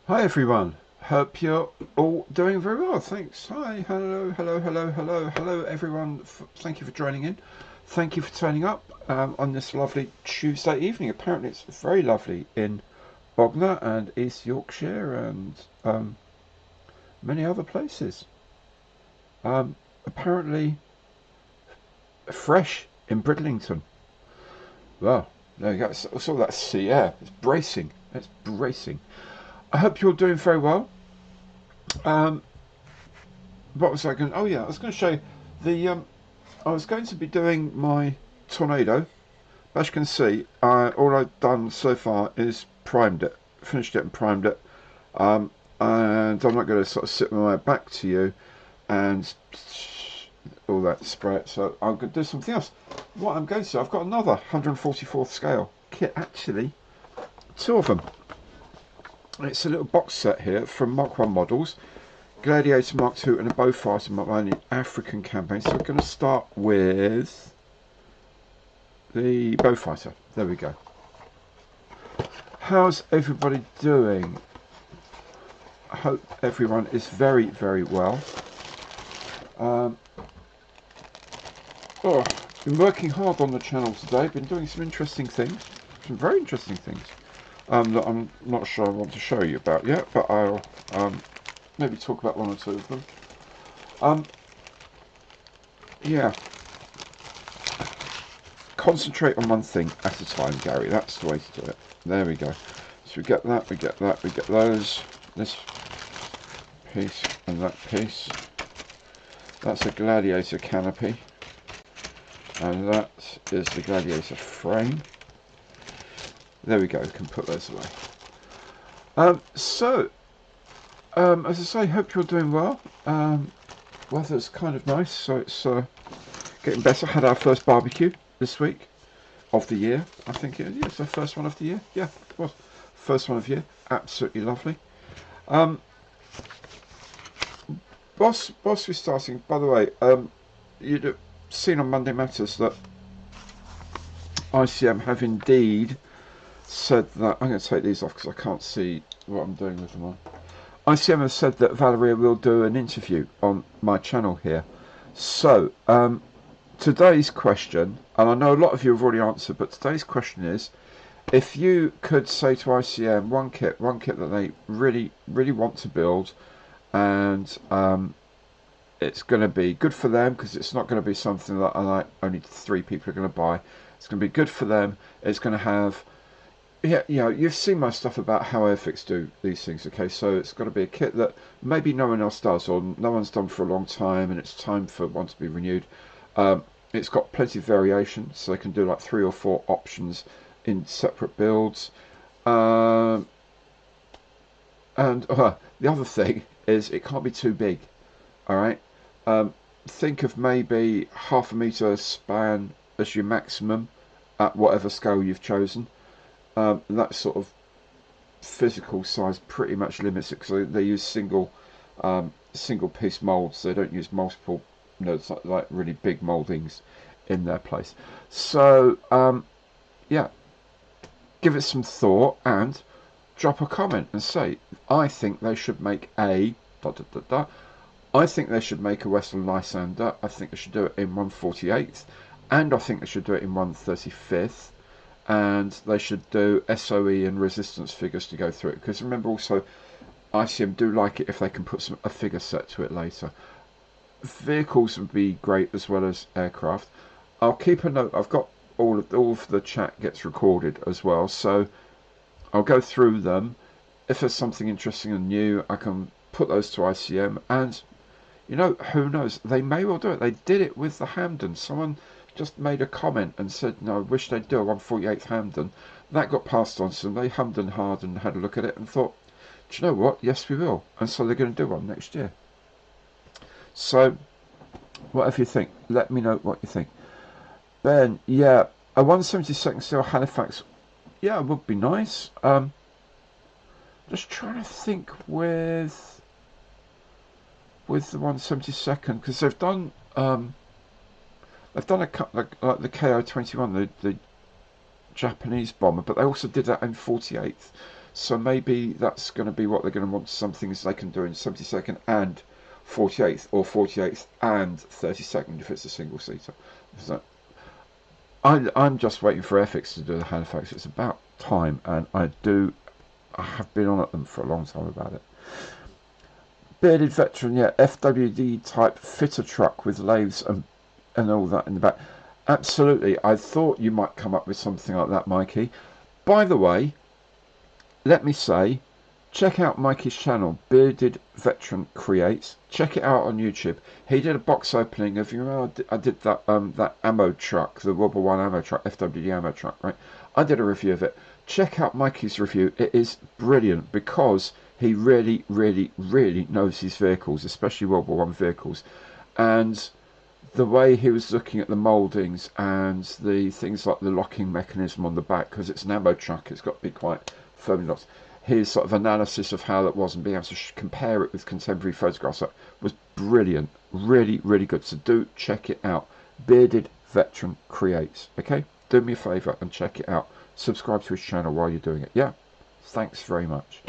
Hi everyone, hope you're all doing very well, thanks. Hi, hello, hello, hello, hello, hello everyone, thank you for joining in. Thank you for turning up on this lovely Tuesday evening. Apparently it's very lovely in Bognor and East Yorkshire and many other places. Apparently fresh in Bridlington. Well, there you go, it's all that sea air, it's bracing. I hope you're doing very well. Um, what was I going? Oh yeah, I was going to show you the. I was going to be doing my tornado. As you can see, all I've done so far is primed it, finished it, and primed it. And I'm not going to sort of sit with my back to you and all that spray it. So I'm going to do something else. What I'm going to do, I've got another 144th scale kit. Actually, two of them. It's a little box set here from Mark 1 models. Gladiator Mark 2 and a Beaufighter Mark 1 in the African campaign. So we're going to start with the Beaufighter. There we go. How's everybody doing? I hope everyone is very, very well. Been working hard on the channel today. Been doing some interesting things, some very interesting things that I'm not sure I want to show you about yet, but I'll maybe talk about one or two of them. Yeah. Concentrate on one thing at a time, Gary. That's the way to do it. There we go. So we get that, we get that, we get those. This piece and that piece. That's a Gladiator canopy. And that is the Gladiator frame. There we go, we can put those away. As I say, hope you're doing well. Weather's kind of nice, so it's getting better. Had our first barbecue this week of the year. I think it's the first one of the year. Yeah, it was. First one of the year. Absolutely lovely. Whilst we're starting, by the way, you'd have seen on Monday Matters that ICM have indeed said that. I'm going to take these off because I can't see what I'm doing with them on. ICM has said that Valeria will do an interview on my channel here. So, today's question, and I know a lot of you have already answered, but today's question is, if you could say to ICM one kit that they really, really want to build, and it's going to be good for them because it's not going to be something that only 3 people are going to buy. It's going to be good for them. It's going to have, yeah, you know, you've seen my stuff about how Airfix do these things. Okay, so it's got to be a kit that maybe no one else does, or no one's done for a long time, and it's time for one to be renewed. It's got plenty of variation, so they can do like 3 or 4 options in separate builds. And the other thing is it can't be too big. All right. Think of maybe half a meter span as your maximum at whatever scale you've chosen. That sort of physical size pretty much limits it because they use single piece molds. They don't use multiple, it's like really big moldings in their place. So yeah, give it some thought and drop a comment and say, I think they should make a I think they should make a Western Lysander. I think they should do it in 1/48th, and I think they should do it in 1/35th, and they should do SOE and resistance figures to go through it. Because remember also, ICM do like it if they can put a figure set to it later. Vehicles would be great as well as aircraft. I'll keep a note. I've got all of the chat gets recorded as well, so I'll go through them. If there's something interesting and new, I can put those to ICM, and who knows? They may well do it. They did it with the Hamden. Someone just made a comment and said, no, I wish they'd do a 1/48th Hamden. That got passed on to them. They hummed and hard and had a look at it and thought, do you know what? Yes, we will. And so they're going to do one next year. So, whatever you think, let me know what you think. Ben, yeah, a 1/72nd scale Halifax, yeah, it would be nice. Just trying to think with the 1/72nd, because they've done a couple like the KO-21, the Japanese bomber, but they also did that in 48th. So maybe that's going to be what they're going to want. Some things they can do in 72nd and 48th, or 48th and 32nd if it's a single seater. So I'm just waiting for FX to do the Halifax. It's about time, and I have been on at them for a long time about it. Bearded Veteran, yeah, FWD type fitter truck with lathes and all that in the back. Absolutely. I thought you might come up with something like that, Mikey. By the way, let me say, check out Mikey's channel, Bearded Veteran Creates. Check it out on YouTube. He did a box opening of, you know, I did that that ammo truck, the World War One ammo truck, FWD ammo truck, right? I did a review of it. Check out Mikey's review. It is brilliant because he really, really, really knows his vehicles, especially World War One vehicles, and the way he was looking at the mouldings and the things like the locking mechanism on the back, because it's an ammo truck, it's got to be quite firmly locked. His sort of analysis of how that was and being able to compare it with contemporary photographs was brilliant. Really, really good. So do check it out. Bearded Veteran Creates. Okay? Do me a favour and check it out. Subscribe to his channel while you're doing it. Yeah? Thanks very much.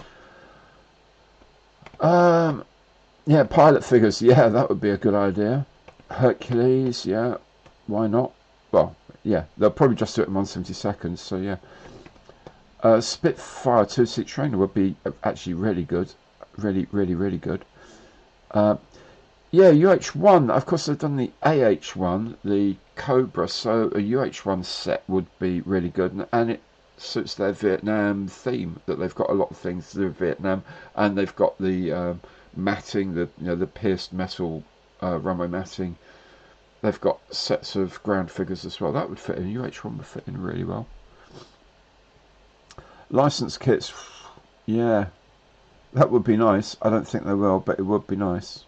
Yeah, pilot figures. Yeah, that would be a good idea. Hercules, yeah, why not? Well, yeah, they'll probably just do it in 1/72, so yeah. Spitfire 2-seat trainer would be actually really good. Really, really, really good. Yeah, UH-1, of course they've done the AH-1, the Cobra, so a UH-1 set would be really good, and it suits their Vietnam theme, that they've got a lot of things to do with Vietnam, and they've got the matting, the pierced metal runway matting. They've got sets of ground figures as well. That would fit in. UH-1 would fit in really well. License kits, yeah, that would be nice. I don't think they will, but it would be nice.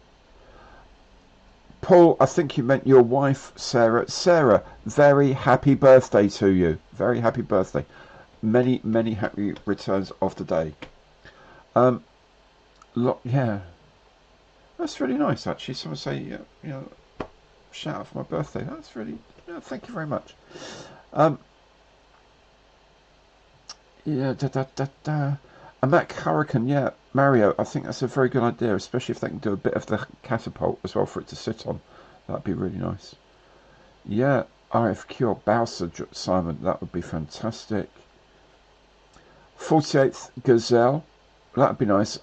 Paul, I think you meant your wife, Sarah. Sarah, very happy birthday to you. Very happy birthday. Many, many happy returns of the day. Yeah, that's really nice, actually. Someone say, you know, shout out for my birthday. That's really, thank you very much. Yeah, a Mac Hurricane, yeah, Mario, I think that's a very good idea, especially if they can do a bit of the catapult as well for it to sit on. That'd be really nice. Yeah, RFQ or Bowser, Simon, that would be fantastic. 48th Gazelle, that'd be nice.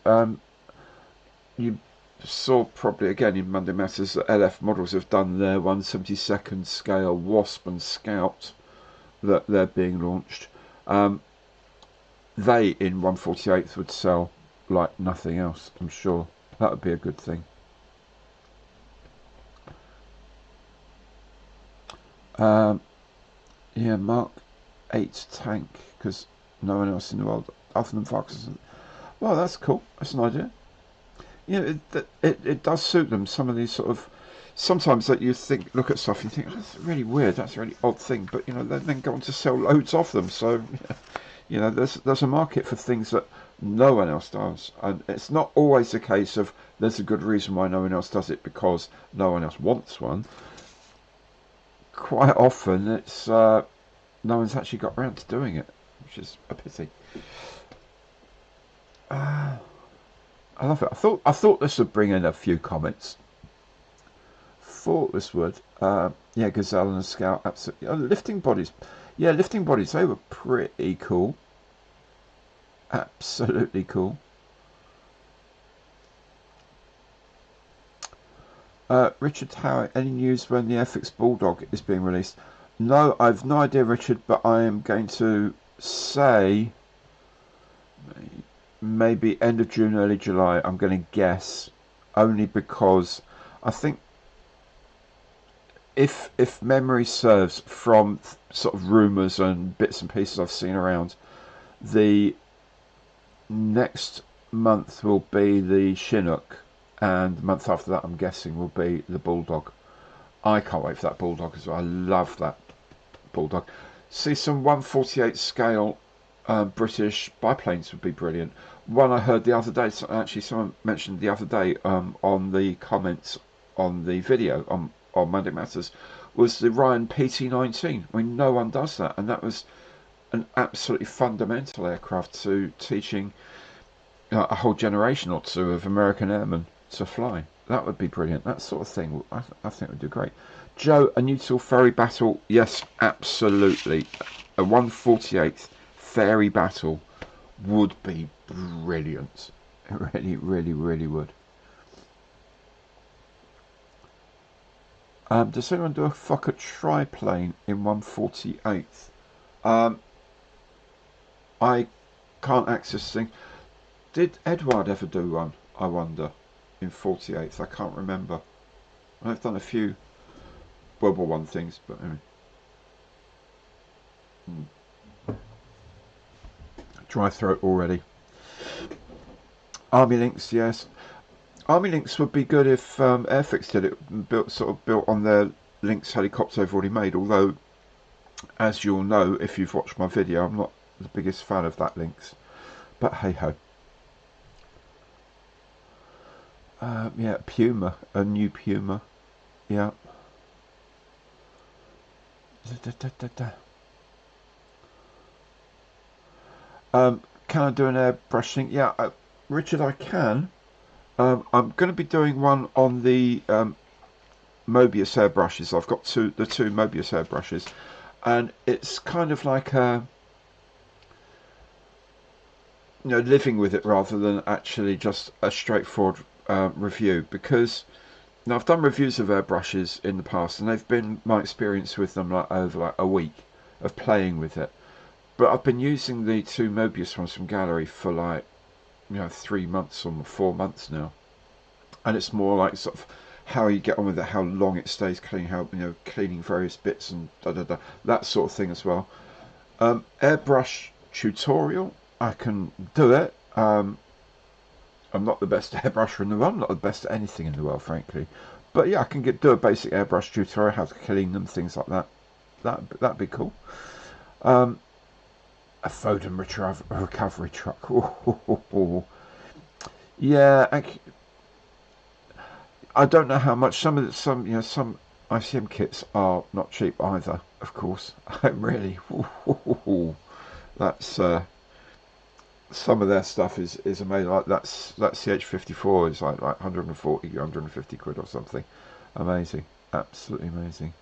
You saw probably again in Monday Matters that LF Models have done their 1/72 scale Wasp and Scout that they're being launched. They in 1/48th would sell like nothing else, I'm sure. That would be a good thing. Yeah, Mark 8 tank, because no one else in the world other than Fox. Well, that's cool. That's an idea. Yeah, it does suit them. Some of these sort of, sometimes that you think, look at stuff, you think, oh, that's really weird, that's a really odd thing, but you know, they then go on to sell loads of them. So, you know, there's a market for things that no one else does, and it's not always the case of there's a good reason why no one else does it because no one else wants one. Quite often, it's no one's actually got around to doing it, which is a pity. I love it. I thought this would bring in a few comments. Thought this would. Yeah, Gazelle and a Scout, absolutely. Oh, lifting bodies. Yeah, lifting bodies, they were pretty cool. Absolutely cool. Richard Howard, any news when the FX Bulldog is being released? No, I've no idea, Richard, but I am going to say maybe end of June, early July. I'm going to guess, only because I think if memory serves from sort of rumours and bits and pieces I've seen around, the next month will be the Chinook, and the month after that I'm guessing will be the Bulldog. I can't wait for that Bulldog as well. I love that Bulldog. See some 1/48 scale British biplanes would be brilliant. One I heard the other day, actually someone mentioned the other day on the comments on the video on Monday Matters, was the Ryan PT-19. I mean, no one does that, and that was an absolutely fundamental aircraft to teaching a whole generation or two of American airmen to fly. That would be brilliant. That sort of thing, I think would do great. Joe, a neutral ferry battle? Yes, absolutely. A 148th ferry battle would be brilliant. It really, really, really would. Does anyone do a Fokker triplane in 148th? I can't access things. Did Edward ever do one, I wonder, in 48th? I can't remember. I've done a few World War One things, but anyway. Dry throat already. Army Links, yes. Army Links would be good if Airfix did it, built on their Lynx helicopter they've already made. Although, as you'll know, if you've watched my video, I'm not the biggest fan of that Lynx. But hey ho. Yeah, Puma, a new Puma. Yeah. Can I do an airbrush thing? Yeah, Richard, I can. I'm going to be doing one on the Mobius airbrushes. I've got the two Mobius airbrushes, and it's kind of like living with it rather than actually just a straightforward review. Because now I've done reviews of airbrushes in the past, and they've been my experience with them over a week of playing with it. But I've been using the two Mobius ones from Gallery for 3 months or 4 months now, and it's more like sort of how you get on with it, how long it stays clean, how cleaning various bits and that sort of thing as well. Airbrush tutorial, I can do it. I'm not the best airbrusher in the world, I'm not the best at anything in the world, frankly. But yeah, I can do a basic airbrush tutorial, how to clean them, things like that. That'd be cool. A Foden recovery truck. Yeah, I don't know how much. Some ICM kits are not cheap either. Of course, really. That's some of their stuff is amazing. Like that CH54 is like 140, 150 quid or something. Amazing, absolutely amazing.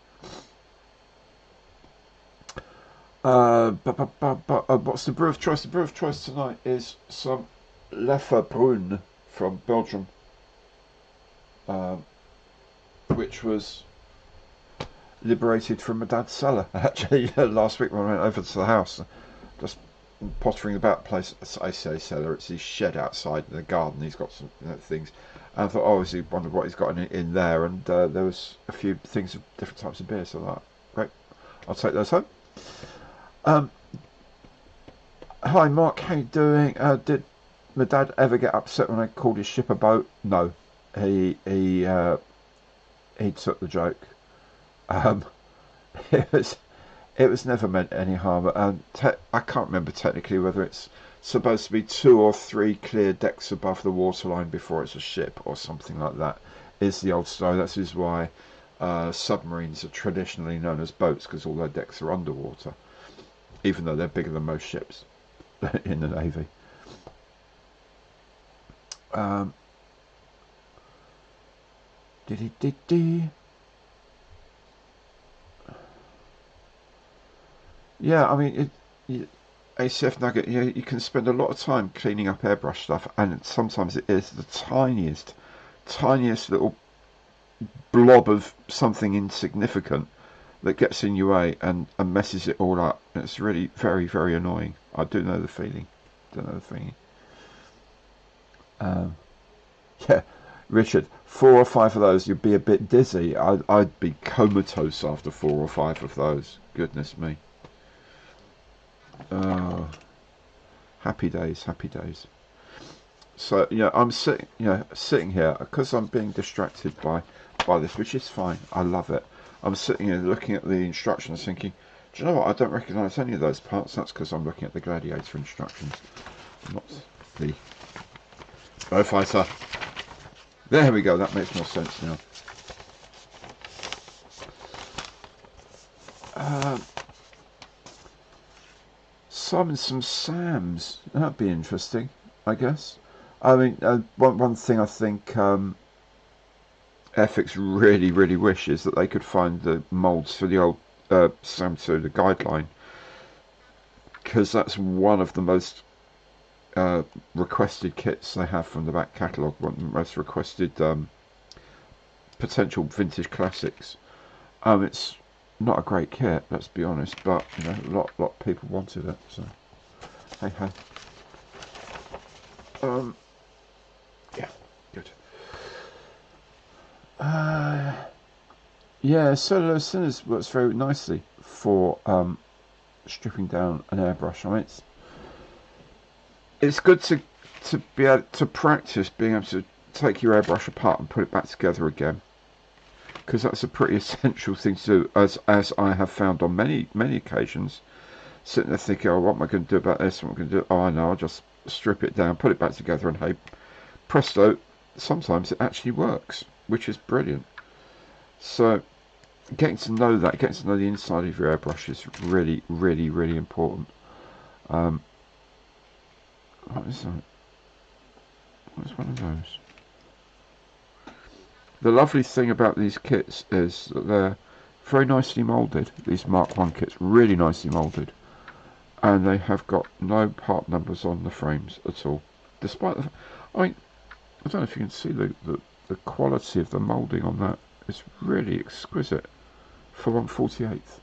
What's the brew of choice? The brew of choice tonight is some Lefferbrun from Belgium, which was liberated from my dad's cellar. Actually, last week when I went over to the house, just pottering about the place. I say cellar, it's his shed outside in the garden. He's got some things. And I thought, oh, he wondered what he's got in there. And there was a few things of different types of beer. So I thought, great, I'll take those home. Hi Mark, how you doing? Did my dad ever get upset when I called his ship a boat? No, he took the joke. It was never meant any harm. I can't remember technically whether it's supposed to be 2 or 3 clear decks above the waterline before it's a ship or something like that. Is the old story. That is why submarines are traditionally known as boats, because all their decks are underwater, even though they're bigger than most ships in the Navy. Yeah, I mean, ACF Nugget, you can spend a lot of time cleaning up airbrush stuff, and sometimes it is the tiniest little blob of something insignificant that gets in your way and messes it all up. It's really very, very annoying. I do know the feeling. Yeah, Richard, 4 or 5 of those, you'd be a bit dizzy. I'd be comatose after 4 or 5 of those. Goodness me. Oh, happy days, happy days. So I'm sitting here because I'm being distracted by this, which is fine. I love it. I'm sitting here looking at the instructions, thinking, do you know what? I don't recognise any of those parts. That's because I'm looking at the Gladiator instructions, not the Beaufighter. There we go. That makes more sense now. time and some Sams. That'd be interesting, I guess. I mean, one thing I think Airfix really wish is that they could find the molds for the old Sam 2, the guideline, because that's one of the most requested kits they have from the back catalogue, one of the most requested potential vintage classics. It's not a great kit, let's be honest, but you know, a lot of people wanted it, so hey hey. Yeah, good. Yeah, cellular cinders works very nicely for stripping down an airbrush. I mean, it's good to be able to practice being able to take your airbrush apart and put it back together again, because that's a pretty essential thing to do, as I have found on many occasions. Sitting there thinking, oh, what am I going to do about this? What am I going to do? Oh, I know, I'll just strip it down, put it back together, and hey, presto, sometimes it actually works, which is brilliant. So getting to know that, getting to know the inside of your airbrush is really important. What is that? What is one of those? The lovely thing about these kits is that they're very nicely moulded. These Mark 1 kits, really nicely moulded. And they have got no part numbers on the frames at all. Despite the, I mean, I don't know if you can see the quality of the moulding on that. It's really exquisite for 1/48th.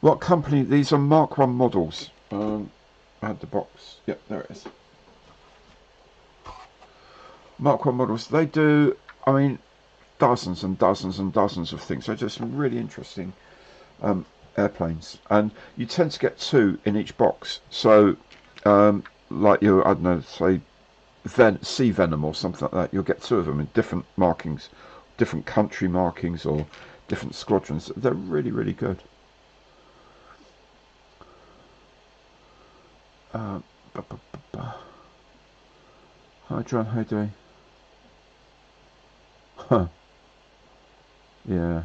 What company? These are Mark 1 models. I had the box. Yep, there it is. Mark 1 models. They do, I mean, dozens and dozens and dozens of things. They do some really interesting airplanes, and you tend to get 2 in each box. So, like you, I don't know, say Sea Venom or something like that, you'll get 2 of them in different markings, different country markings or different squadrons. They're really good. Hi John, how you doing? Huh. Yeah.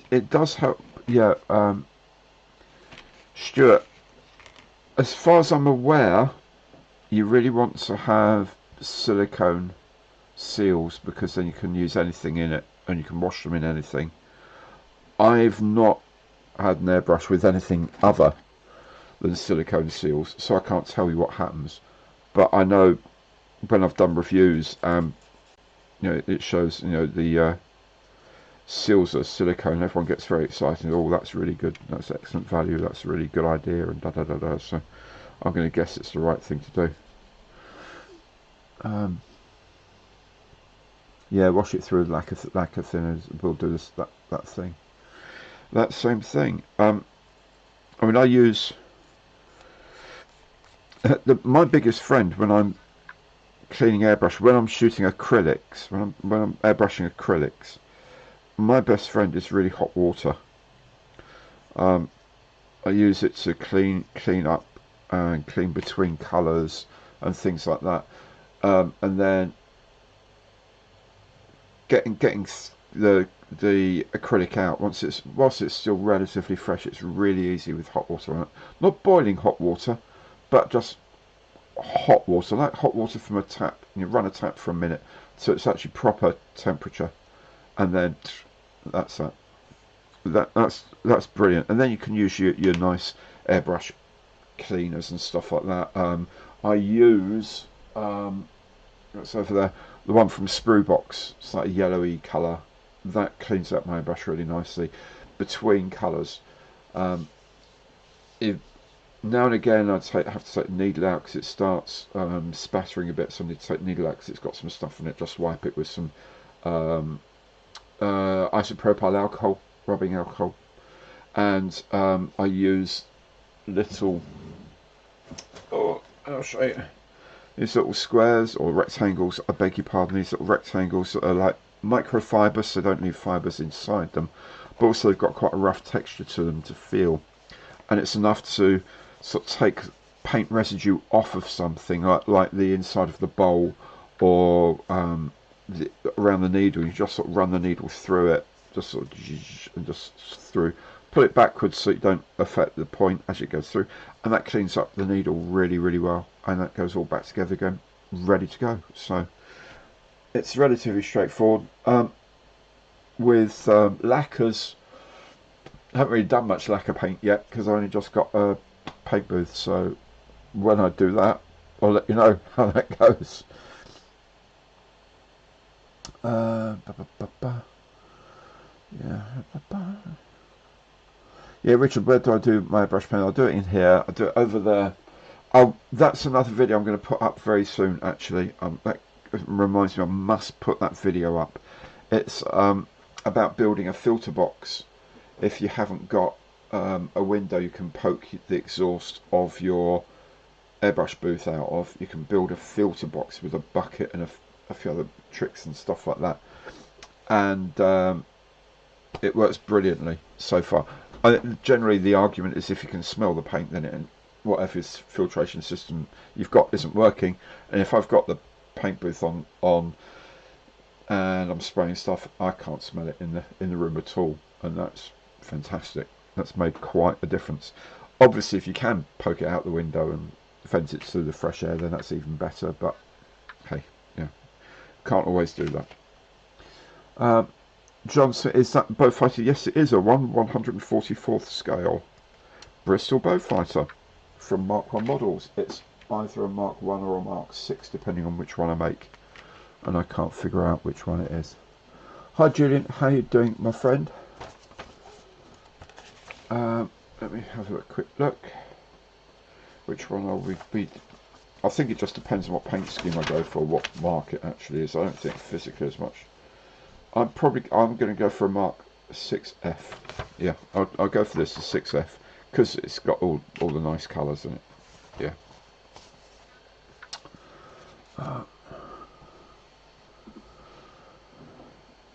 It does help. Yeah. Stuart, as far as I'm aware, you really want to have silicone seals, because then you can use anything in it and you can wash them in anything. I've not had an airbrush with anything other than silicone seals, so I can't tell you what happens. But I know when I've done reviews, you know, it shows, you know, the seals are silicone. Everyone gets very excited. Oh, that's really good. That's excellent value. That's a really good idea, and da da da da. So I'm going to guess it's the right thing to do. Yeah, wash it through lacquer thinners. We'll do that thing. That same thing. I mean, I use my biggest friend when I'm cleaning airbrush, when I'm shooting acrylics, when I'm airbrushing acrylics. My best friend is really hot water. I use it to clean up and clean between colours and things like that, and then getting the acrylic out whilst it's still relatively fresh. It's really easy with hot water on it. Not boiling hot water, but just hot water, like hot water from a tap. You run a tap for a minute, so it's actually proper temperature, and then that's that. That's brilliant. And then you can use your nice airbrush cleaners and stuff like that. I use that's over there, the one from Sprue Box. It's like a yellowy colour. That cleans up my airbrush really nicely between colours. If now and again I have to take the needle out because it starts spattering a bit, so I need to take the needle out because it's got some stuff in it. Just wipe it with some isopropyl alcohol, rubbing alcohol, and I use little, oh, I'll show you, these little squares or rectangles, I beg your pardon, these little rectangles that are like microfibers, so don't leave fibres inside them, but also they've got quite a rough texture to them to feel, and it's enough to sort of take paint residue off of something, like the inside of the bowl, or around the needle. You just sort of run the needle through it, just sort of, and just through. Pull it backwards so you don't affect the point as it goes through, and that cleans up the needle really, really well, and that goes all back together again, ready to go. So it's relatively straightforward. With lacquers, I haven't really done much lacquer paint yet because I only just got a paint booth, so when I do that I'll let you know how that goes. Yeah, Richard, where do I do my airbrush paint? I'll do it in here, I'll do it over there. That's another video I'm going to put up very soon, actually. That reminds me, I must put that video up. It's about building a filter box. If you haven't got a window you can poke the exhaust of your airbrush booth out of, you can build a filter box with a bucket and a few other tricks and stuff like that. And it works brilliantly so far. Generally, the argument is if you can smell the paint, then whatever filtration system you've got isn't working. And if I've got the paint booth on and I'm spraying stuff, I can't smell it in the room at all, and that's fantastic. That's made quite a difference. Obviously, if you can poke it out the window and vent it through the fresh air, then that's even better. But hey, yeah, can't always do that. Johnson, is that Beaufighter? Yes, it is a 1/144th scale Bristol Beaufighter from Mark 1 models. It's either a Mark 1 or a Mark 6, depending on which one I make, and I can't figure out which one it is. Hi Julian, how you doing, my friend? Let me have a quick look. Which one are we be? I think it just depends on what paint scheme I go for, what mark it actually is. I don't think physically as much. I'm going to go for a Mark 6F. Yeah, I'll go for this, the 6F, because it's got all the nice colours in it. Yeah.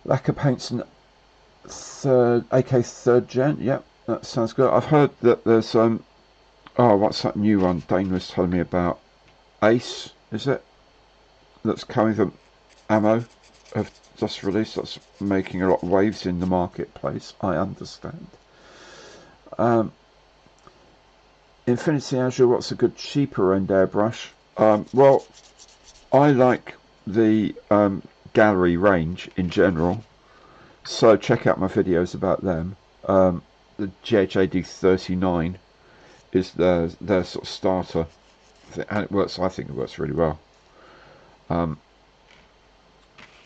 Lacquer paints an AK 3rd gen. Yep, that sounds good. I've heard that there's oh, what's that new one Dane was telling me about? Ace, is it? That's coming from ammo. Have just released. That's making a lot of waves in the marketplace, I understand. Infinity Azure, what's a good cheaper end airbrush? Well, I like the gallery range in general, so check out my videos about them. The GHAD 39 is their sort of starter, and it works. I think it works really well.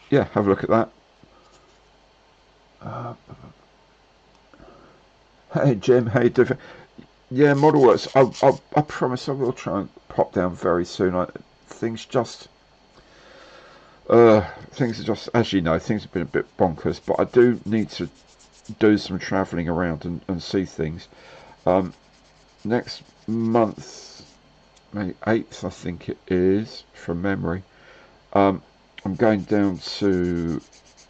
Yeah, have a look at that. Hey Jim, how you doing? Yeah, Model Works. I promise I will try and pop down very soon. Things are just, as you know, things have been a bit bonkers, but I do need to do some travelling around and see things. Next month, May 8th, I think it is, from memory, I'm going down to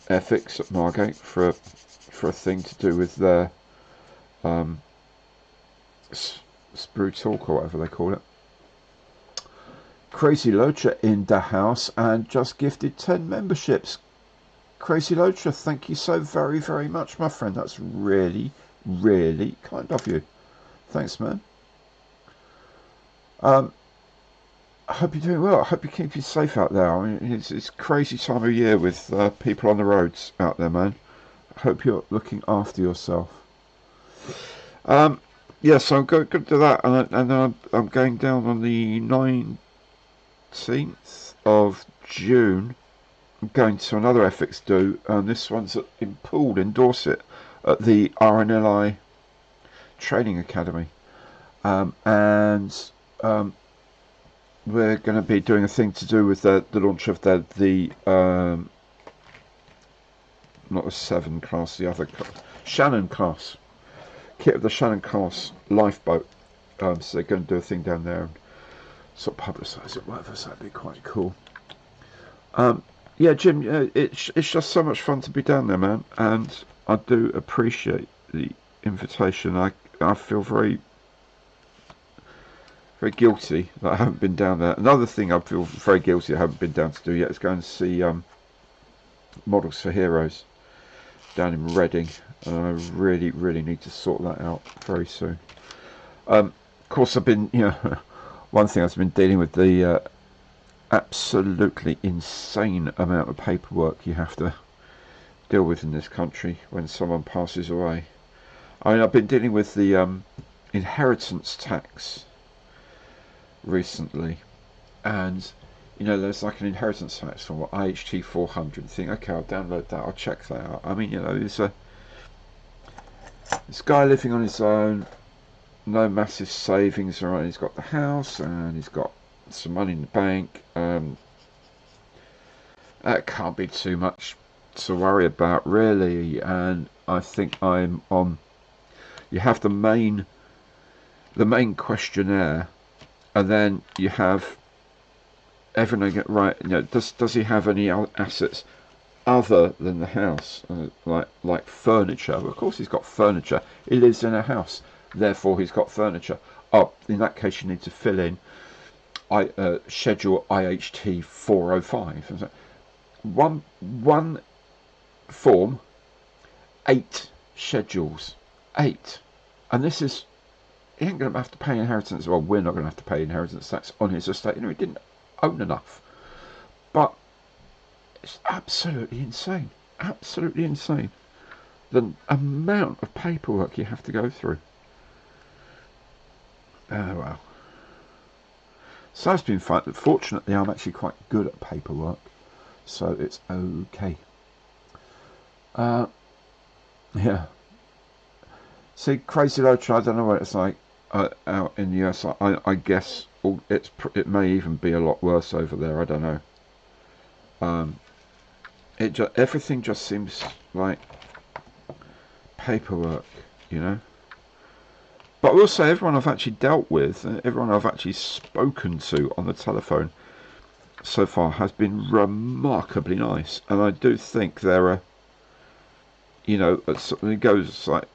Airfix at Margate for a thing to do with their Sprue Talk or whatever they call it. Crazy Locha in the house and just gifted 10 memberships. Crazy Locha, thank you so very, very much, my friend. That's really, really kind of you. Thanks, man. I hope you're doing well. I hope you keep you safe out there. I mean, it's a crazy time of year with people on the roads out there, man. I hope you're looking after yourself. Yeah, so I'm going to do that, and then I'm going down on the 19th of June. I'm going to another FX do, and this one's in Poole, in Dorset, at the RNLI Training Academy, and we're going to be doing a thing to do with the launch of the not the 7 class, the other Shannon class, kit of the Shannon class lifeboat. So they're going to do a thing down there and sort of publicise it, whatever. So that'd be quite cool. Yeah, Jim, it's just so much fun to be down there, man, and I do appreciate the invitation. I feel very very guilty that I haven't been down there. Another thing I feel very guilty I haven't been down to do yet is going to see Models for Heroes down in Reading, and I really need to sort that out very soon. Of course, I've been, one thing I've been dealing with the absolutely insane amount of paperwork you have to deal with in this country when someone passes away. I mean, I've been dealing with the inheritance tax recently, and there's like an inheritance tax from IHT 400. Think, okay, I'll download that, I'll check that out. I mean, there's this guy living on his own, no massive savings, right? He's got the house and he's got some money in the bank. That can't be too much to worry about, really. And I think I'm on. You have the main questionnaire, and then you have everything get right. Does he have any assets other than the house, like furniture? Well, of course, he's got furniture. He lives in a house, therefore he's got furniture. Oh, in that case, you need to fill in schedule IHT 405. One form, 8 schedules, 8, and this is. He ain't going to have to pay inheritance. Well, we're not going to have to pay inheritance tax on his estate. He didn't own enough. But it's absolutely insane. Absolutely insane. The amount of paperwork you have to go through. Oh, well. So it's been fun. Fortunately, I'm actually quite good at paperwork. So it's okay. Yeah. See, Crazy Loader, I don't know what it's like out in the US. I guess it may even be a lot worse over there. I don't know. Everything just seems like paperwork, But I will say, everyone I've actually dealt with, everyone I've actually spoken to on the telephone so far has been remarkably nice, and I do think there are, it goes like,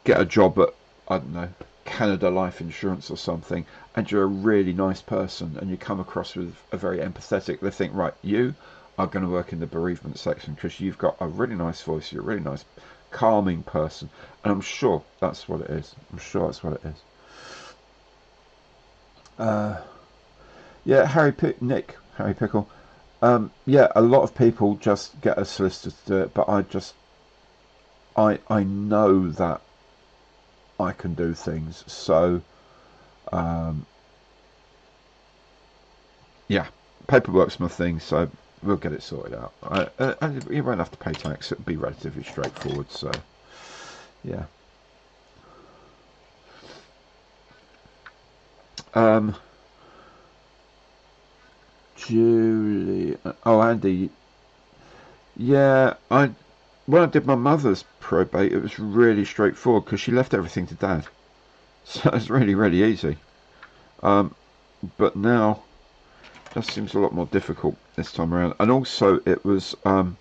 get a job at, I don't know, Canada Life Insurance or something, and you're a really nice person and you come across with a very empathetic, they think, right, you are going to work in the bereavement section because you've got a really nice voice, you're a really nice calming person, and I'm sure that's what it is. Yeah, Harry Pickle. Yeah, a lot of people just get a solicitor to do it, but I know that I can do things, so yeah, paperwork's my thing, so we'll get it sorted out. And you won't have to pay tax; it'll be relatively straightforward. So yeah. Julie, oh Andy, yeah, when I did my mother's probate, it was really straightforward because she left everything to Dad, so it's really easy. But now it just seems a lot more difficult this time around, and also it was Mum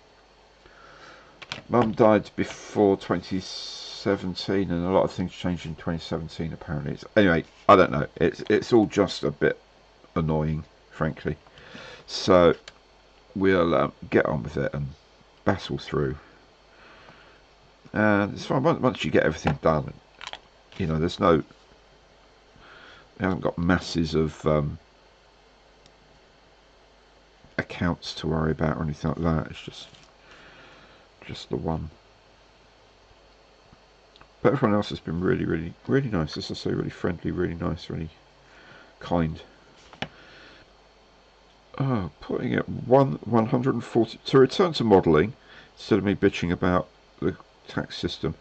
died before 2017, and a lot of things changed in 2017 apparently. Anyway, I don't know. It's all just a bit annoying, frankly. So we'll get on with it and battle through. And it's fine once you get everything done. There's no. We haven't got masses of accounts to worry about or anything like that. It's just the one. But everyone else has been really nice. As I say, really friendly, really nice, really kind. Oh, putting it 140 to return to modelling instead of me bitching about the tax system.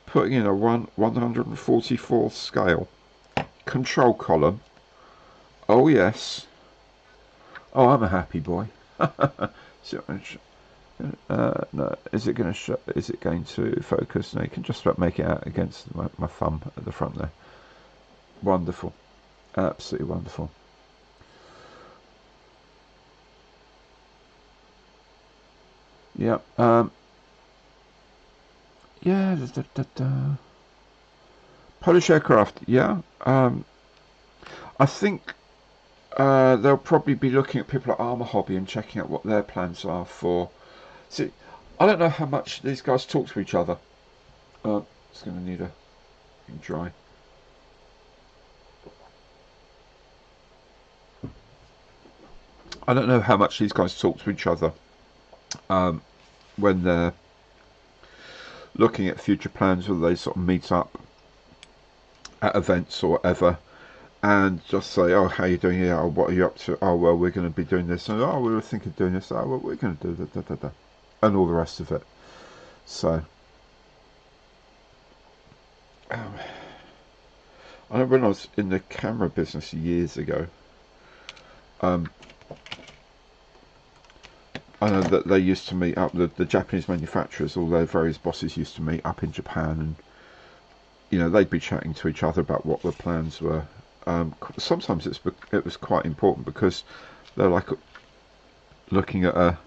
Putting in a 144th scale control column. Oh yes. Oh, I'm a happy boy. So, no, is it going to show? Is it going to focus? No, you can just about make it out against my thumb at the front there. Wonderful, absolutely wonderful. Yeah. Yeah. Polish aircraft. Yeah. I think they'll probably be looking at people at Armour Hobby and checking out what their plans are for. See, I don't know how much these guys talk to each other. It's going to need a dry. I don't know how much these guys talk to each other when they're looking at future plans, whether they sort of meet up at events or whatever and just say, oh, how are you doing here? Oh, what are you up to? Oh, well, we're going to be doing this. And, oh, we were thinking of doing this. Oh, well, we're going to do that, and all the rest of it. So, I know when I was in the camera business years ago, I know that they used to meet up, the Japanese manufacturers, all their various bosses used to meet up in Japan, and you know, they'd be chatting to each other about what the plans were. Sometimes it was quite important because they're like looking at a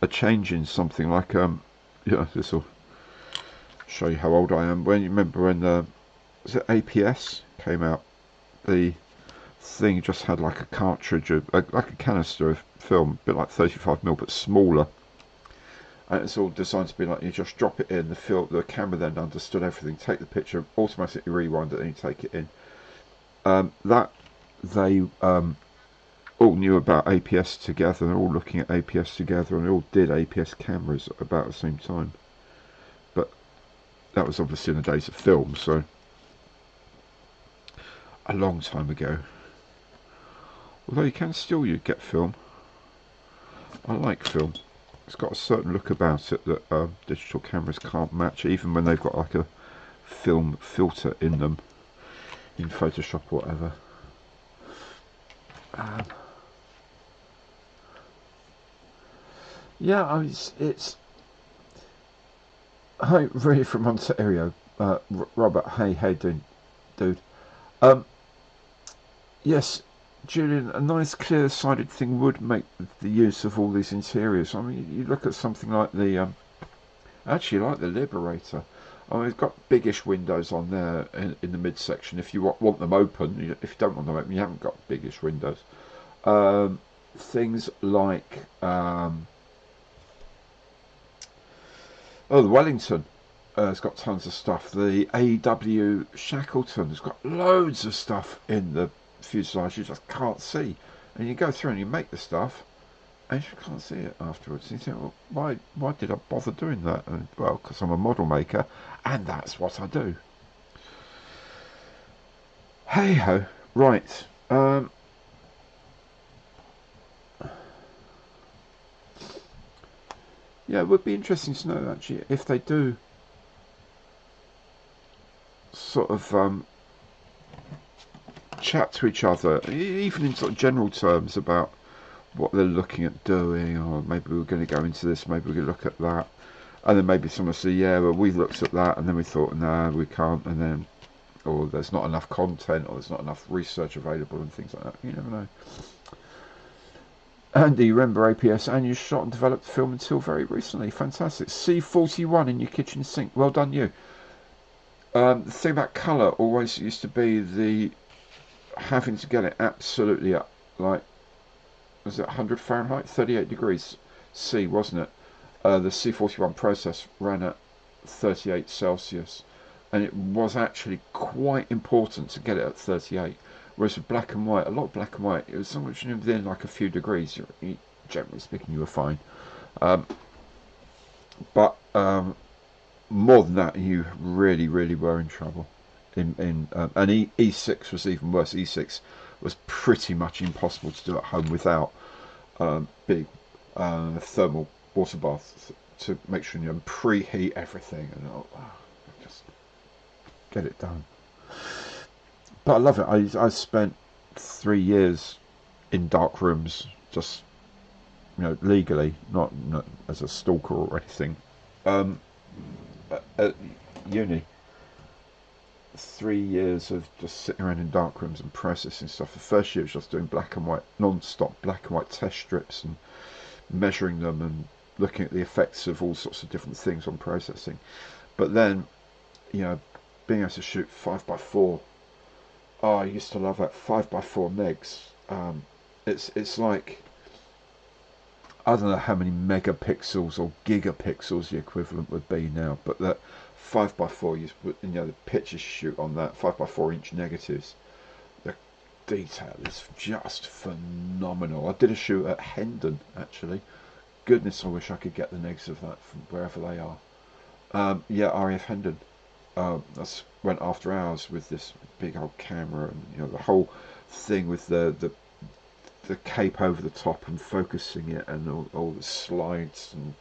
change in something, like yeah, this will show you how old I am. When you remember when was it APS came out, the thing just had like a cartridge of like a canister of film, a bit like 35mm but smaller, and it's all designed to be like you just drop it in, the camera then understood everything, take the picture, automatically rewind it, and you take it in. That they all knew about APS together, they're all looking at APS together, and they all did APS cameras at about the same time. But that was obviously in the days of film, so a long time ago. Although you can still get film. I like film. It's got a certain look about it that digital cameras can't match, even when they've got like a film filter in them, in Photoshop or whatever. Yeah, I mean, it's hi, really from Ontario, Robert. Hey, how you doing, dude? Um, yes, Julian, a nice clear-sided thing would make the use of all these interiors. I mean, you look at something like the, actually like the Liberator. I mean, it's got biggish windows on there in the midsection. If you want them open, if you don't want them open, you haven't got biggish windows. Things like, oh, the Wellington. It's got tons of stuff. The AW Shackleton has got loads of stuff in the fuselage you just can't see. And you go through and you make the stuff, and you can't see it afterwards. And you think, well, why did I bother doing that? And, well, because I'm a model maker, and that's what I do. Hey ho, right. Yeah, it would be interesting to know actually if they do sort of chat to each other, even in sort of general terms about what they're looking at doing, or maybe we're going to go into this, maybe we're going to look at that, and then maybe someone will say, yeah, well, we looked at that, and then we thought, no, we can't, and then, or there's not enough content, or there's not enough research available, and things like that. You never know. Andy, you remember APS, and you shot and developed film until very recently. Fantastic. C41 in your kitchen sink. Well done, you. The thing about colour always used to be the having to get it absolutely up, like, was it 100 Fahrenheit, 38 degrees C, wasn't it? The C41 process ran at 38 Celsius, and it was actually quite important to get it at 38. Whereas with black and white, a lot of black and white, it was so much within like a few degrees, generally speaking, you were fine. But more than that, you really, really were in trouble. And E6 was even worse. E6 was pretty much impossible to do at home without big thermal water baths to make sure you preheat everything and just get it done. But I love it. I spent 3 years in dark rooms, just legally, not as a stalker or anything. At uni, 3 years of just sitting around in dark rooms and processing stuff. The first year was just doing black and white, non-stop black and white test strips and measuring them and looking at the effects of all sorts of different things on processing. But then, being able to shoot 5x4 Oh, I used to love that 5x4 megs. It's like, I don't know how many megapixels or gigapixels the equivalent would be now, but that 5x4, the pictures shoot on that 5x4 inch negatives. The detail is just phenomenal. I did a shoot at Hendon actually. Goodness, I wish I could get the negs of that from wherever they are. Yeah, RAF Hendon. I went after hours with this big old camera, and the whole thing with the cape over the top and focusing it, and all the slides and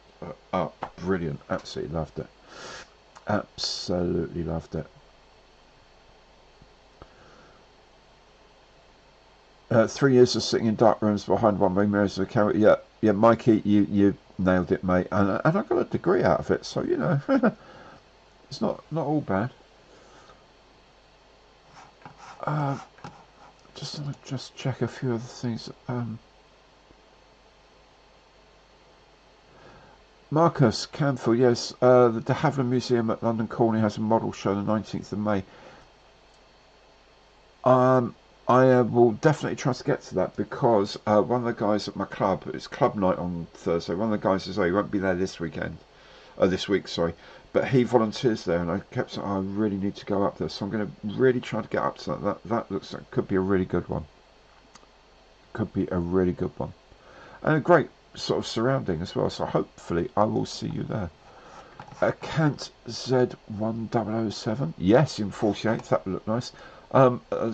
up. Brilliant. Absolutely loved it. Absolutely loved it. 3 years of sitting in dark rooms behind one ring mirrors of the camera. Yeah, yeah, Mikey, you nailed it, mate. And I got a degree out of it, so it's not all bad. Just check a few other things. Marcus Canfield, yes, the De Havilland Museum at London Colney has a model show on the 19th of May. I will definitely try to get to that, because one of the guys at my club, it's club night on Thursday, one of the guys says, oh, he won't be there this week, sorry, but he volunteers there, and I kept saying, oh, I really need to go up there, so I'm going to really try to get up to that. That looks like could be a really good one. Could be a really good one. And a great sort of surrounding as well, so hopefully I will see you there. Kant Z1007, yes, in 48, that would look nice.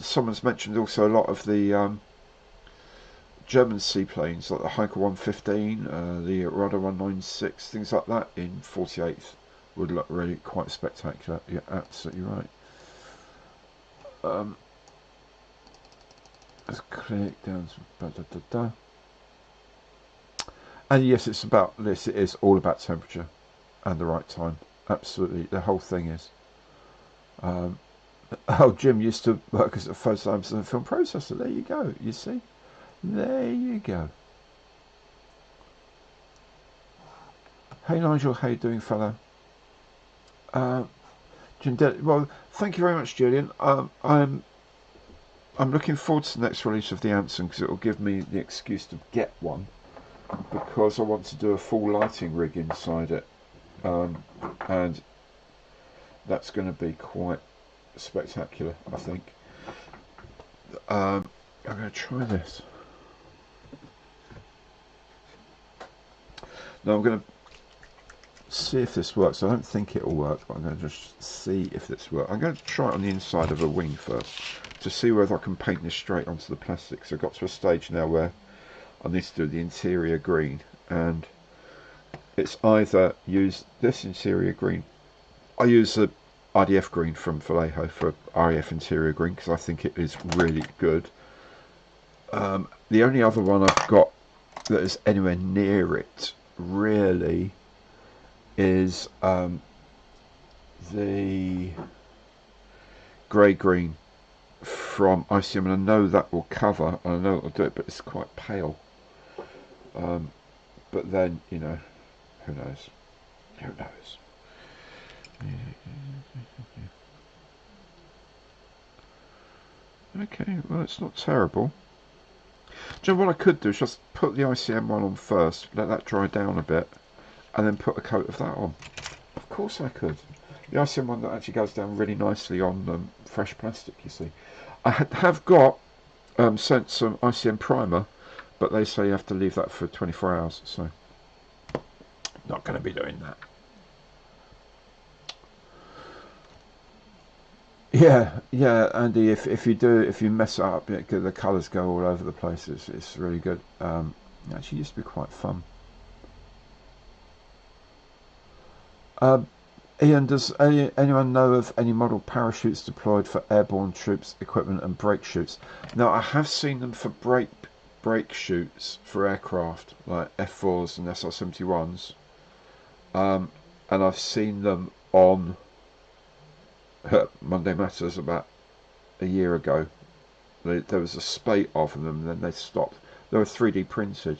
Someone's mentioned also a lot of the German seaplanes, like the Heinkel 115, the Rudder 196, things like that in 48 would look really quite spectacular. You're absolutely right. Let's click down to and yes, it's about this. It is all about temperature and the right time. Absolutely, the whole thing is. Oh, Jim used to work as a phototypist and a film processor. There you go. You see, there you go. Hey Nigel, how you doing, fellow? Well, thank you very much, Julian. I'm looking forward to the next release of the Anson, because it will give me the excuse to get one, because I want to do a full lighting rig inside it, and that's going to be quite spectacular, I think. I'm going to try this. Now I'm going to see if this works. I don't think it will work, but I'm going to just see if this works. I'm going to try it on the inside of a wing first, to see whether I can paint this straight onto the plastic. So I've got to a stage now where I need to do the interior green, and it's either use this interior green. I use the IDF green from Vallejo for RAF interior green, because I think it is really good. The only other one I've got that is anywhere near it really is the grey green from ICM, and I know that will cover, and I know it'll do it, but it's quite pale. But then, who knows? Who knows? Okay, well, it's not terrible. Do you know what I could do? Is just put the ICM one on first, let that dry down a bit, and then put a coat of that on. Of course I could. The ICM one that actually goes down really nicely on fresh plastic, you see. I have got sent some ICM primer, but they say you have to leave that for 24 hours, so not going to be doing that. Yeah, Andy. If you mess it up, the colours go all over the place. It's really good. It actually used to be quite fun. Ian, does anyone know of any model parachutes deployed for airborne troops, equipment, and brake shoots? Now, I have seen them for brake shoots for aircraft like F4s and SR-71s, and I've seen them on Monday Matters about a year ago. There was a spate of them, and then they stopped. They were 3D printed.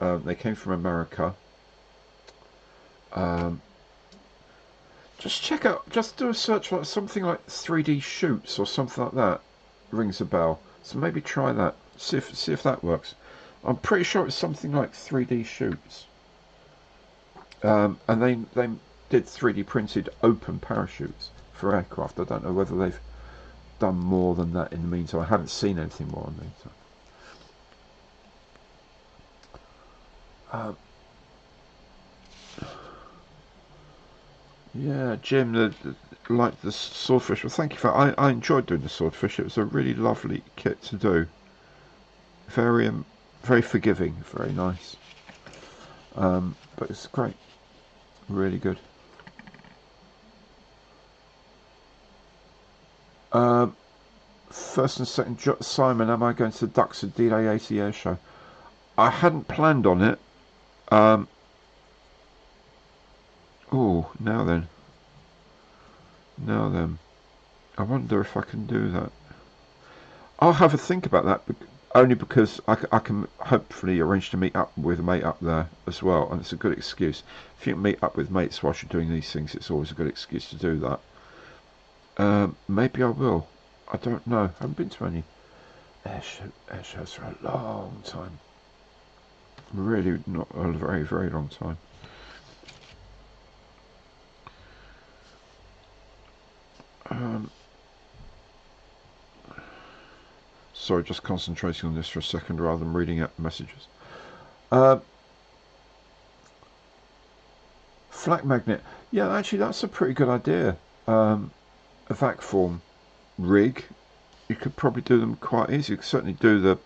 They came from America. Just check out, just do a search for something like 3D shoots or something like that, rings a bell. So maybe try that. See if that works. I'm pretty sure it's something like 3D shoots. And they did 3D printed open parachutes for aircraft. I don't know whether they've done more than that in the meantime. I haven't seen anything more in the meantime. Yeah, Jim, like the swordfish. Well, thank you for. I enjoyed doing the swordfish. It was a really lovely kit to do. Very very forgiving, very nice. But it's great, really good. First and second, Simon, am I going to the Duxford D-Day 80 Air Show? I hadn't planned on it. Oh, now then. I wonder if I can do that. I'll have a think about that, only because I can hopefully arrange to meet up with a mate up there as well, and it's a good excuse. If you can meet up with mates whilst you're doing these things, it's always a good excuse to do that. Maybe I will. I don't know. I haven't been to any air shows for a long time. Really, not a very, very long time. Sorry, just concentrating on this for a second rather than reading out messages. Flak magnet. Yeah, actually, that's a pretty good idea. A vac form rig. You could probably do them quite easy. You could certainly do the,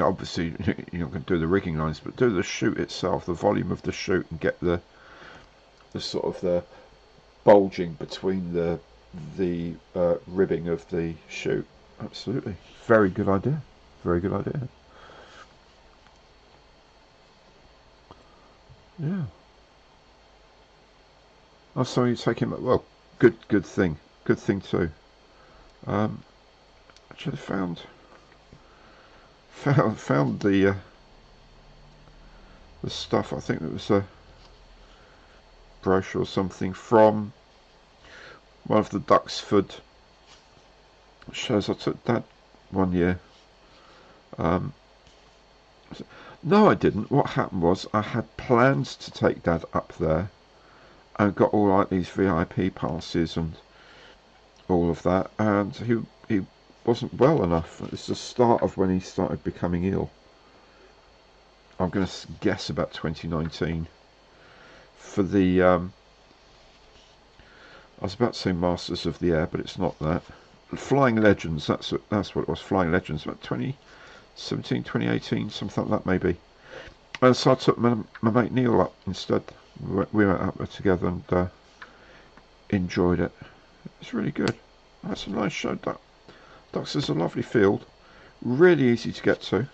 obviously you're not going to do the rigging lines, but do the chute itself, the volume of the chute, and get the sort of the bulging between the ribbing of the chute. Absolutely, very good idea. Very good idea. Yeah. Oh, so you take him. Well, good thing. Good thing too. Actually, found the stuff. I think it was a brochure or something from one of the Duxford shows. I took Dad one year. No, I didn't. What happened was I had plans to take Dad up there, and got all like these VIP passes and all of that, and he wasn't well enough. It's the start of when he started becoming ill. I'm going to guess about 2019 for the I was about to say Masters of the Air, but it's not that. Flying Legends, that's what it was. Flying Legends, about 2017, 2018, something like that maybe. And so I took my mate Neil up instead. We went up there together and enjoyed it. It's really good. That's a nice show. Ducks is a lovely field, really easy to get to.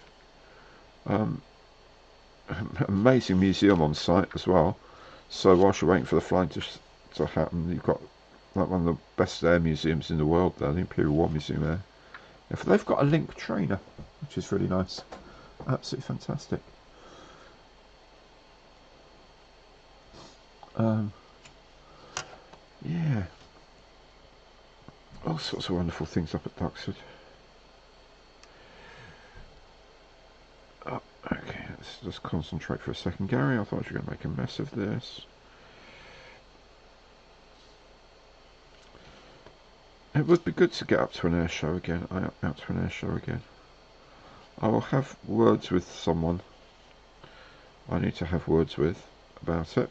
Amazing museum on site as well. So whilst you're waiting for the flying to happen, you've got like one of the best air museums in the world there, the Imperial War Museum there. Yeah, they've got a Link trainer, which is really nice. Absolutely fantastic. Yeah, all sorts of wonderful things up at Duxford. Oh, okay, let's just concentrate for a second, Gary. I thought you were going to make a mess of this. It would be good to get up to an air show again. I will have words with someone I need to have words with about it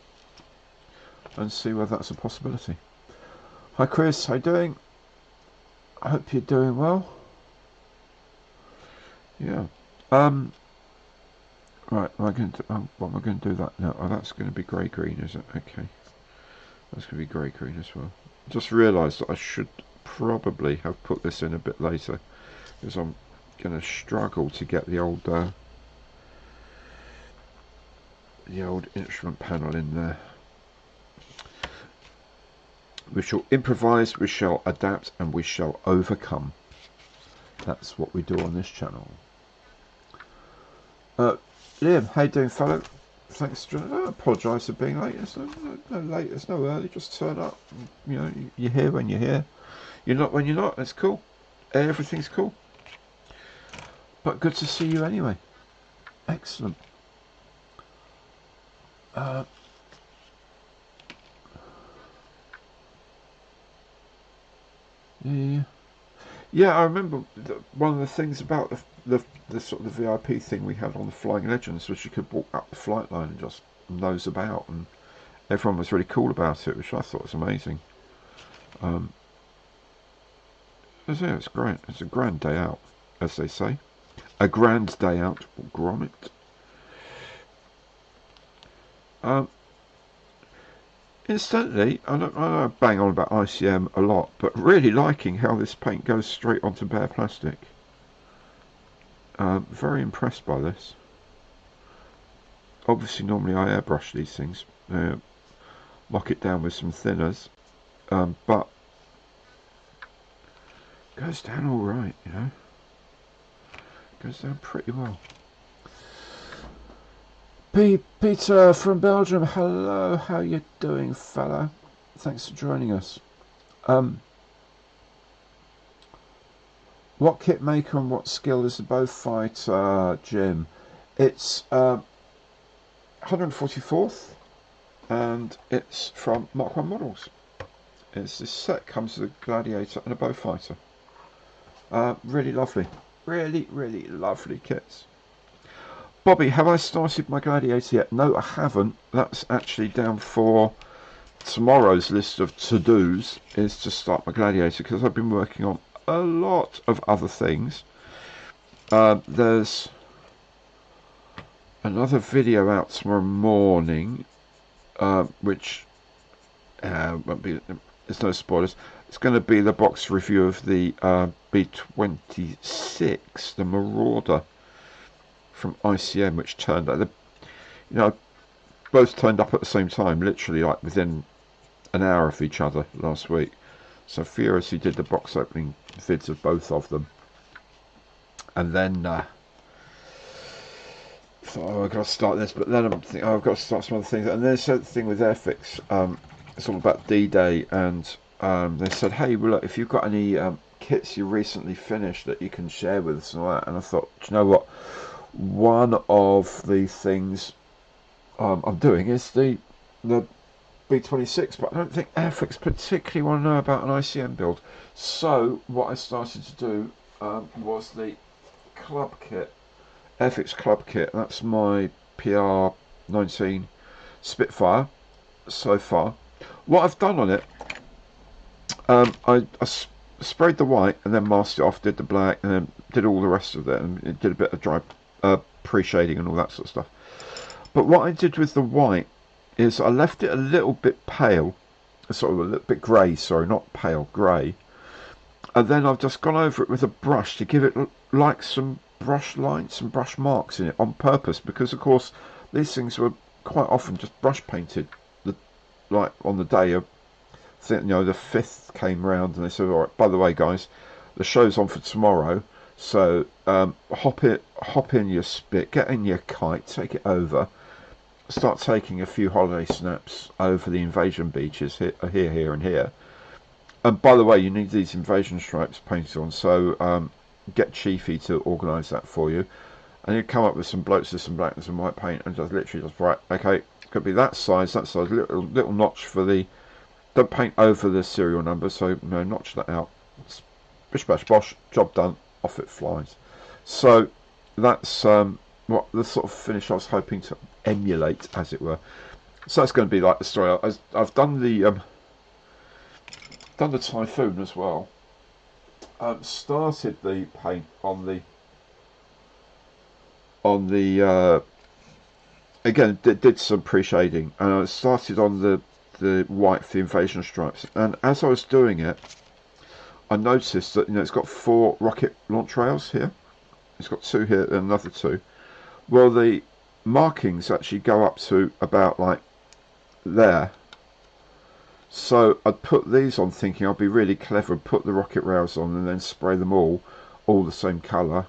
and see whether that's a possibility. Hi Chris, how you doing? I hope you're doing well. Yeah. Right, what am I going to do that now? Oh, that's going to be grey-green, is it? Okay. That's going to be grey-green as well. Just realised that I should probably have put this in a bit later, because I'm going to struggle to get the old instrument panel in there. We shall improvise, we shall adapt, and we shall overcome. That's what we do on this channel. Liam, how you doing, fellow? Thanks. I apologise for being late. It's no late. It's no early. Just turn up. You're here when you're here. You're not when you're not. That's cool. everything's cool. But good to see you anyway. Excellent. Yeah. Yeah, I remember one of the things about the sort of the VIP thing we had on the Flying Legends was you could walk up the flight line and just nose about, and everyone was really cool about it, which I thought was amazing. Yeah, it's great. It's a grand day out, as they say. A grand day out, grommet. Incidentally, I know I bang on about ICM a lot, but really liking how this paint goes straight onto bare plastic. Very impressed by this. Obviously, normally I airbrush these things, lock it down with some thinners, but goes down all right, you know. Goes down pretty well. Peter from Belgium, hello, how you doing, fella? Thanks for joining us. What kit maker and what skill is the Beaufighter, Jim? It's 144th, and it's from Mark 1 Models. This set comes with a Gladiator and a Beaufighter. Really lovely. Really lovely kits. Bobby, have I started my Gladiator yet? No, I haven't. That's actually down for tomorrow's list of to-dos, is to start my Gladiator, because I've been working on a lot of other things. There's another video out tomorrow morning, which won't be, there's no spoilers. It's going to be the box review of the B26, the Marauder from ICM, which turned out, both turned up at the same time, literally like within an hour of each other last week. So furiously did the box opening vids of both of them, and then thought, oh, I've got to start this, but then I'm thinking, oh, I've got to start some other things. And then there's the thing with Airfix, it's all about D-Day, and they said, hey, well, look, if you've got any kits you recently finished that you can share with us and all that. And I thought, do you know what? One of the things I'm doing is the B26, but I don't think Airfix particularly want to know about an ICM build. So what I started to do was the club kit, Airfix club kit. That's my PR19 Spitfire so far. What I've done on it, I sprayed the white and then masked it off, did the black, and then did all the rest of it, and it did a bit of dry pre-shading and all that sort of stuff. But what I did with the white is I left it a little bit pale, sort of a little bit grey, sorry, not pale, grey. And then I've just gone over it with a brush to give it like some brush lines, some brush marks in it on purpose, because of course these things were quite often just brush painted. Like on the day of, I think, the 5th came round and they said, all right, by the way guys, the show's on for tomorrow, so hop in your spit, get in your kite, take it over, start taking a few holiday snaps over the invasion beaches here and here. And by the way, you need these invasion stripes painted on, so get Chiefy to organise that for you. And you come up with some blokes with some black and some white paint, and just literally just, right, okay, it's going to be that size, little notch for the, don't paint over the serial number, so notch that out. Bish bash bosh, job done, off it flies. So that's what the sort of finish I was hoping to emulate, as it were. So that's going to be like the story. I've done the Typhoon as well. Started the paint on the again, did some pre-shading, and I started on the white for the invasion stripes. And as I was doing it, I noticed that it's got 4 rocket launch rails here. It's got 2 here and another 2. Well, the markings actually go up to about like there. So I'd put these on thinking I'd be really clever and put the rocket rails on and then spray them all the same colour,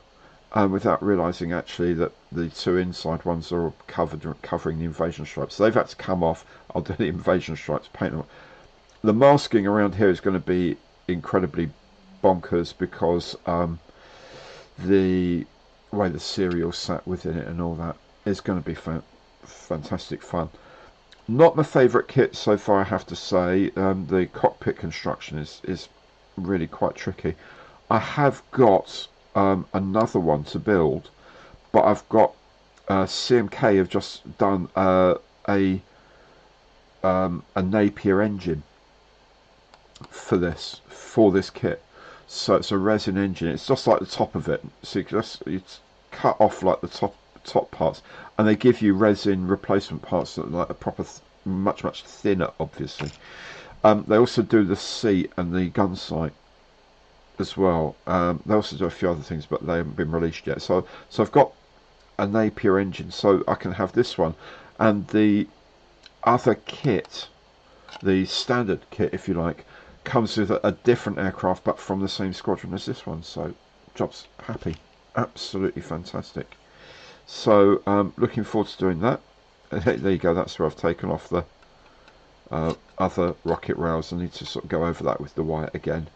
without realising actually that the 2 inside ones are covering the invasion stripes. So they've had to come off. I'll do the invasion stripes, paint them. The masking around here is going to be incredibly bonkers because the way the cereal sat within it and all that is going to be fantastic fun. Not my favourite kit so far, I have to say. The cockpit construction is really quite tricky. I have got another one to build, but I've got CMK have just done a Napier engine for this kit. So it's a resin engine. It's just like the top of it. So you cut off like the top parts, and they give you resin replacement parts that are like a proper much thinner, obviously. They also do the seat and the gun sight as well. They also do a few other things, but they haven't been released yet. So I've got a Napier engine, so I can have this one, and the other kit, the standard kit, if you like, comes with a different aircraft, but from the same squadron as this one. So job's happy, absolutely fantastic. So looking forward to doing that. There you go. That's where I've taken off the other rocket rails. I need to sort of go over that with the wire again,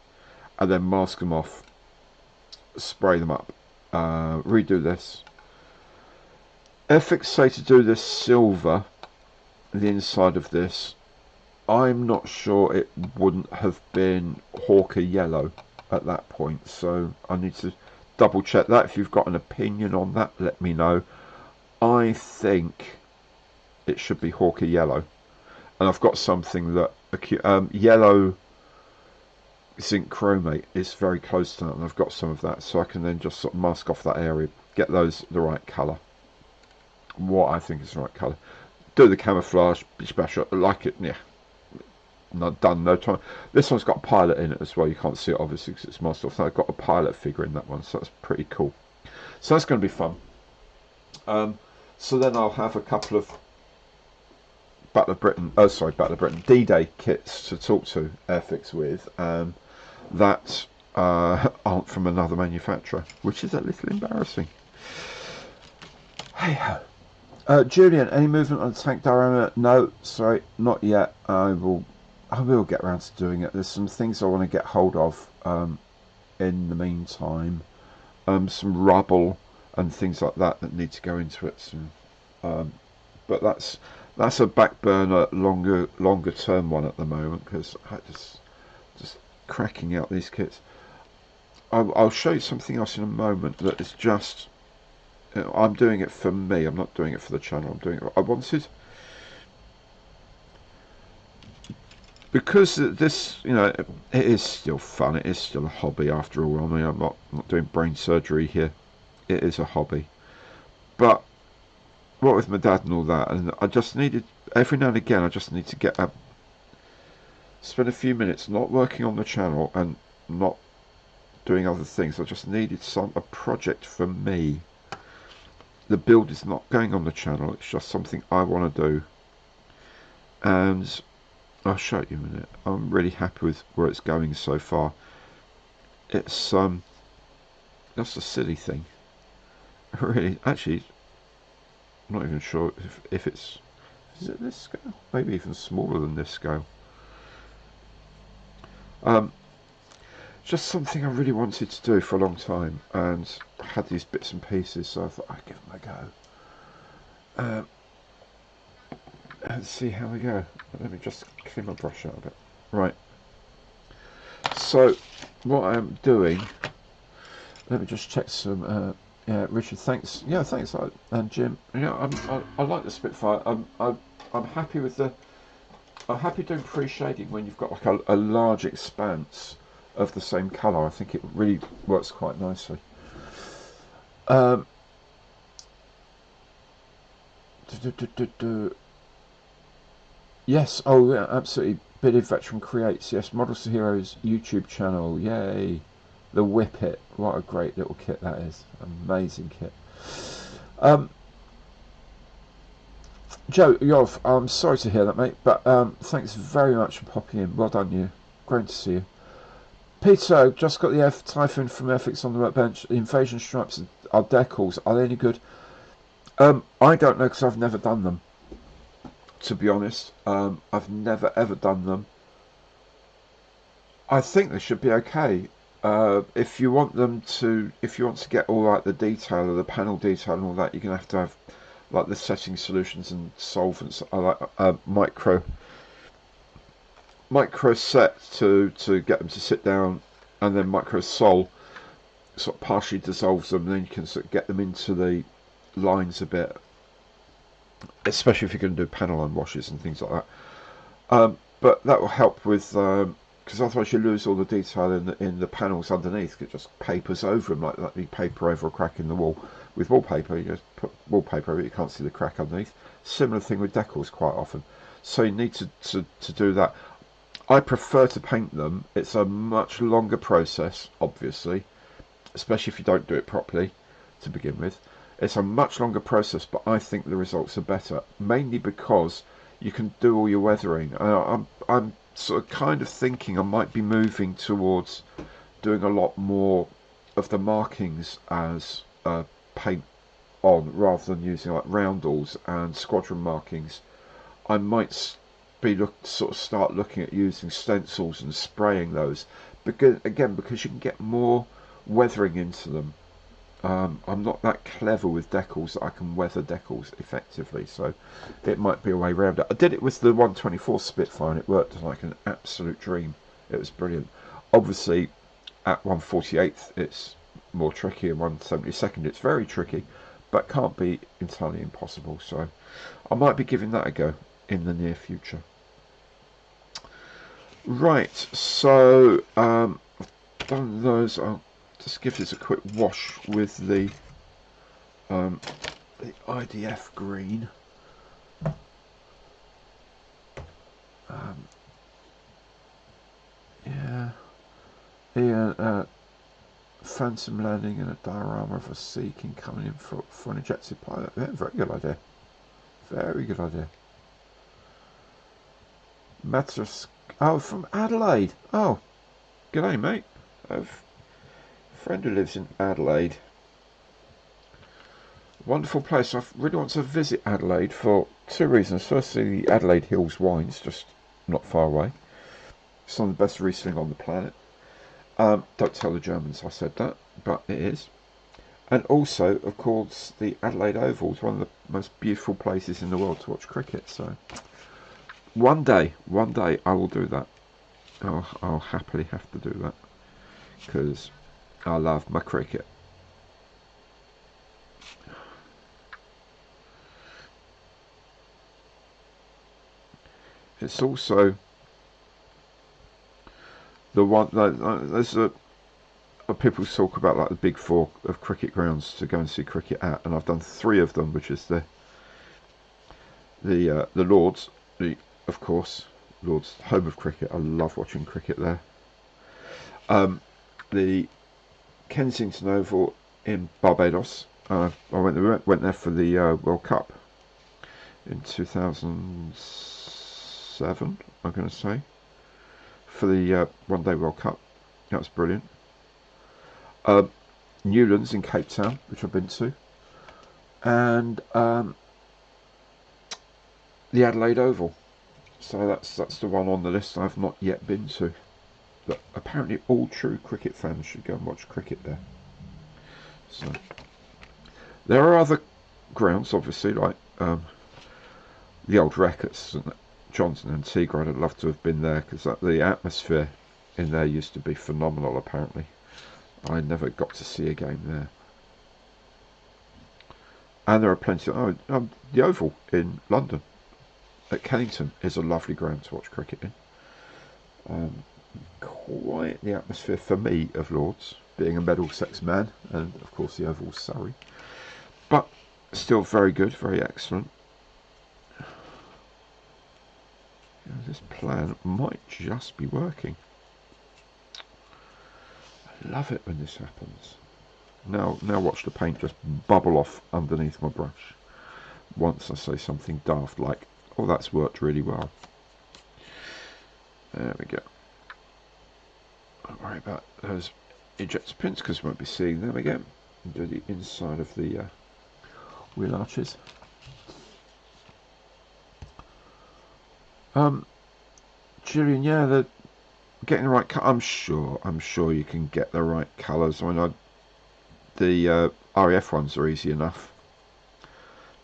and then mask them off, spray them up, redo this. Ethics say to do this silver, the inside of this. I'm not sure it wouldn't have been Hawker yellow at that point, so I need to double check that. If you've got an opinion on that, let me know. I think it should be Hawker yellow, and I've got something that yellow zinc chromate is very close to that, and I've got some of that, so I can then just sort of mask off that area, get those the right colour, what I think is the right colour, do the camouflage, like it, yeah. Not done, no time. This one's got a pilot in it as well. You can't see it obviously because it's masked off. So I've got a pilot figure in that one, so that's pretty cool. So that's going to be fun. So then I'll have a couple of Battle of Britain D-Day kits to talk to Airfix with that aren't from another manufacturer, which is a little embarrassing. Hey ho. Julian, any movement on the tank diorama? No, sorry, not yet. I will get around to doing it. There's some things I want to get hold of in the meantime. Some rubble and things like that need to go into it. But that's a back burner, longer term one at the moment, because I just cracking out these kits. I'll show you something else in a moment that is just. I'm doing it for me. I'm not doing it for the channel. I'm doing it. I wanted. Because this, it is still fun. It is still a hobby after all. I mean, I'm not doing brain surgery here. It is a hobby. But what with my dad and all that, and I just needed every now and again. I just need to spend a few minutes not working on the channel and not doing other things. I just needed a project for me. The build is not going on the channel. It's just something I want to do, and I'll show you in a minute. I'm really happy with where it's going so far. It's that's a silly thing. Really, actually, I'm not even sure if is it this scale? Maybe even smaller than this scale. Just something I really wanted to do for a long time, and I had these bits and pieces, so I thought I'd give them a go. And see how we go. Let me just clean my brush out a bit. Right. So, what I'm doing, let me just check some. Yeah, Richard, thanks. Yeah, thanks, and Jim. Yeah, I like the Spitfire. I'm happy with the. I'm happy doing pre-shading when you've got like a large expanse of the same colour. I think it really works quite nicely. Yes, oh yeah, absolutely. Bearded Veteran Creates, yes, Models to Heroes YouTube channel, yay. The Whippet, what a great little kit that is. Amazing kit. Joe, Yov, I'm sorry to hear that, mate, but thanks very much for popping in. Well done, you. Great to see you. Peter, just got the Typhoon from Ethics on the workbench. The invasion stripes are decals. Are they any good? I don't know, because I've never done them. To be honest, I've never ever done them. I think they should be okay. If you want if you want to get all like the detail of the panel detail and all that, you're gonna have to have like the setting solutions and solvents. I like micro set to get them to sit down, and then micro sol sort of partially dissolves them, and then you can sort of get them into the lines a bit, especially if you're going to do panel unwashes and things like that. But that will help with because otherwise you lose all the detail in the panels underneath. It just papers over them like you paper over a crack in the wall. With wallpaper, you just put wallpaper over it, you can't see the crack underneath. Similar thing with decals quite often. So you need to do that. I prefer to paint them. It's a much longer process, obviously, especially if you don't do it properly to begin with. It's a much longer process, but I think the results are better, mainly because you can do all your weathering. I'm sort of kind of thinking I might be moving towards doing a lot more of the markings as paint on, rather than using like roundels and squadron markings. I might be sort of start looking at using stencils and spraying those, because you can get more weathering into them. I'm not that clever with decals that I can weather decals effectively, so it might be a way around it. I did it with the 124 Spitfire and it worked like an absolute dream. It was brilliant. Obviously at 148th it's more tricky, and 172nd it's very tricky, but can't be entirely impossible, so I might be giving that a go in the near future. Right, so I've done those. I'll just give this a quick wash with the IDF green. Yeah, phantom landing and a diorama of a Sea King coming in for an ejected pilot. Yeah, very good idea. Very good idea. Matras. Oh, from Adelaide. Oh, g'day, mate. I've a friend who lives in Adelaide. Wonderful place. I really want to visit Adelaide for two reasons. Firstly, the Adelaide Hills wines, just not far away. Some of the best Riesling on the planet. Don't tell the Germans I said that, but it is. And also, of course, the Adelaide Oval is one of the most beautiful places in the world to watch cricket. So, one day, I will do that. I'll happily have to do that because I love my cricket. It's also the one there's people talk about like the big four of cricket grounds to go and see cricket at, and I've done three of them, which is the Lords, of course, Lords, home of cricket. I love watching cricket there. The Kensington Oval in Barbados. I went there for the World Cup in 2007. I'm going to say for the One Day World Cup. That was brilliant. Newlands in Cape Town, which I've been to, and the Adelaide Oval. So that's the one on the list I've not yet been to. But apparently all true cricket fans should go and watch cricket there. So there are other grounds, obviously, like the old Rackets and Johnson and Seagrove. I'd love to have been there because the atmosphere in there used to be phenomenal. Apparently, I never got to see a game there. And there are plenty. The Oval in London at Kennington is a lovely ground to watch cricket in. Quite the atmosphere for me of Lords, being a Middlesex man, and of course the Oval's Surrey, but still very good, very excellent. This plan might just be working. I love it when this happens. Now watch the paint just bubble off underneath my brush once I say something daft like, oh, that's worked really well. There we go. Don't worry about those ejector pins because we won't be seeing them again. And do the inside of the wheel arches. Gillian, yeah, getting the right color. I'm sure you can get the right colours. I mean, the REF ones are easy enough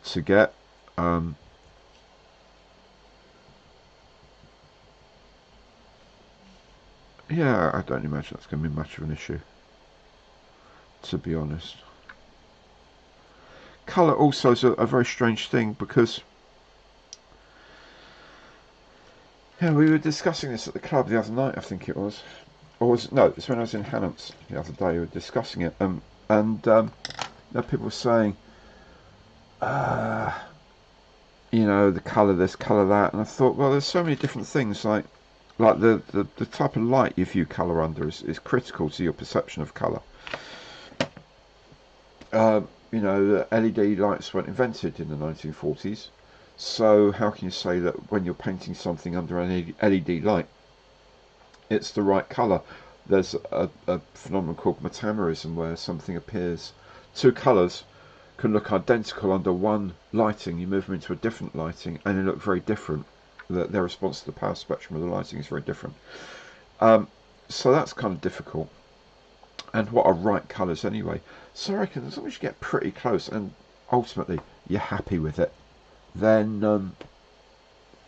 to get. Yeah, I don't imagine that's going to be much of an issue, to be honest. Colour also is a very strange thing because yeah, we were discussing this at the club the other night, I think it was. Or was it, no, it was when I was in Hannants the other day, we were discussing it. And people were saying, uh, you know, the colour this, colour that. And I thought, well, there's so many different things, like the type of light you view colour under is critical to your perception of colour. You know, the LED lights weren't invented in the 1940s. So how can you say that when you're painting something under an LED light, it's the right colour? There's a phenomenon called metamerism, where something appears, two colours can look identical under one lighting. You move them into a different lighting and they look very different. Their response to the power spectrum of the lighting is very different. So that's kind of difficult. And what are right colours anyway? So I reckon as long as you get pretty close and ultimately you're happy with it, then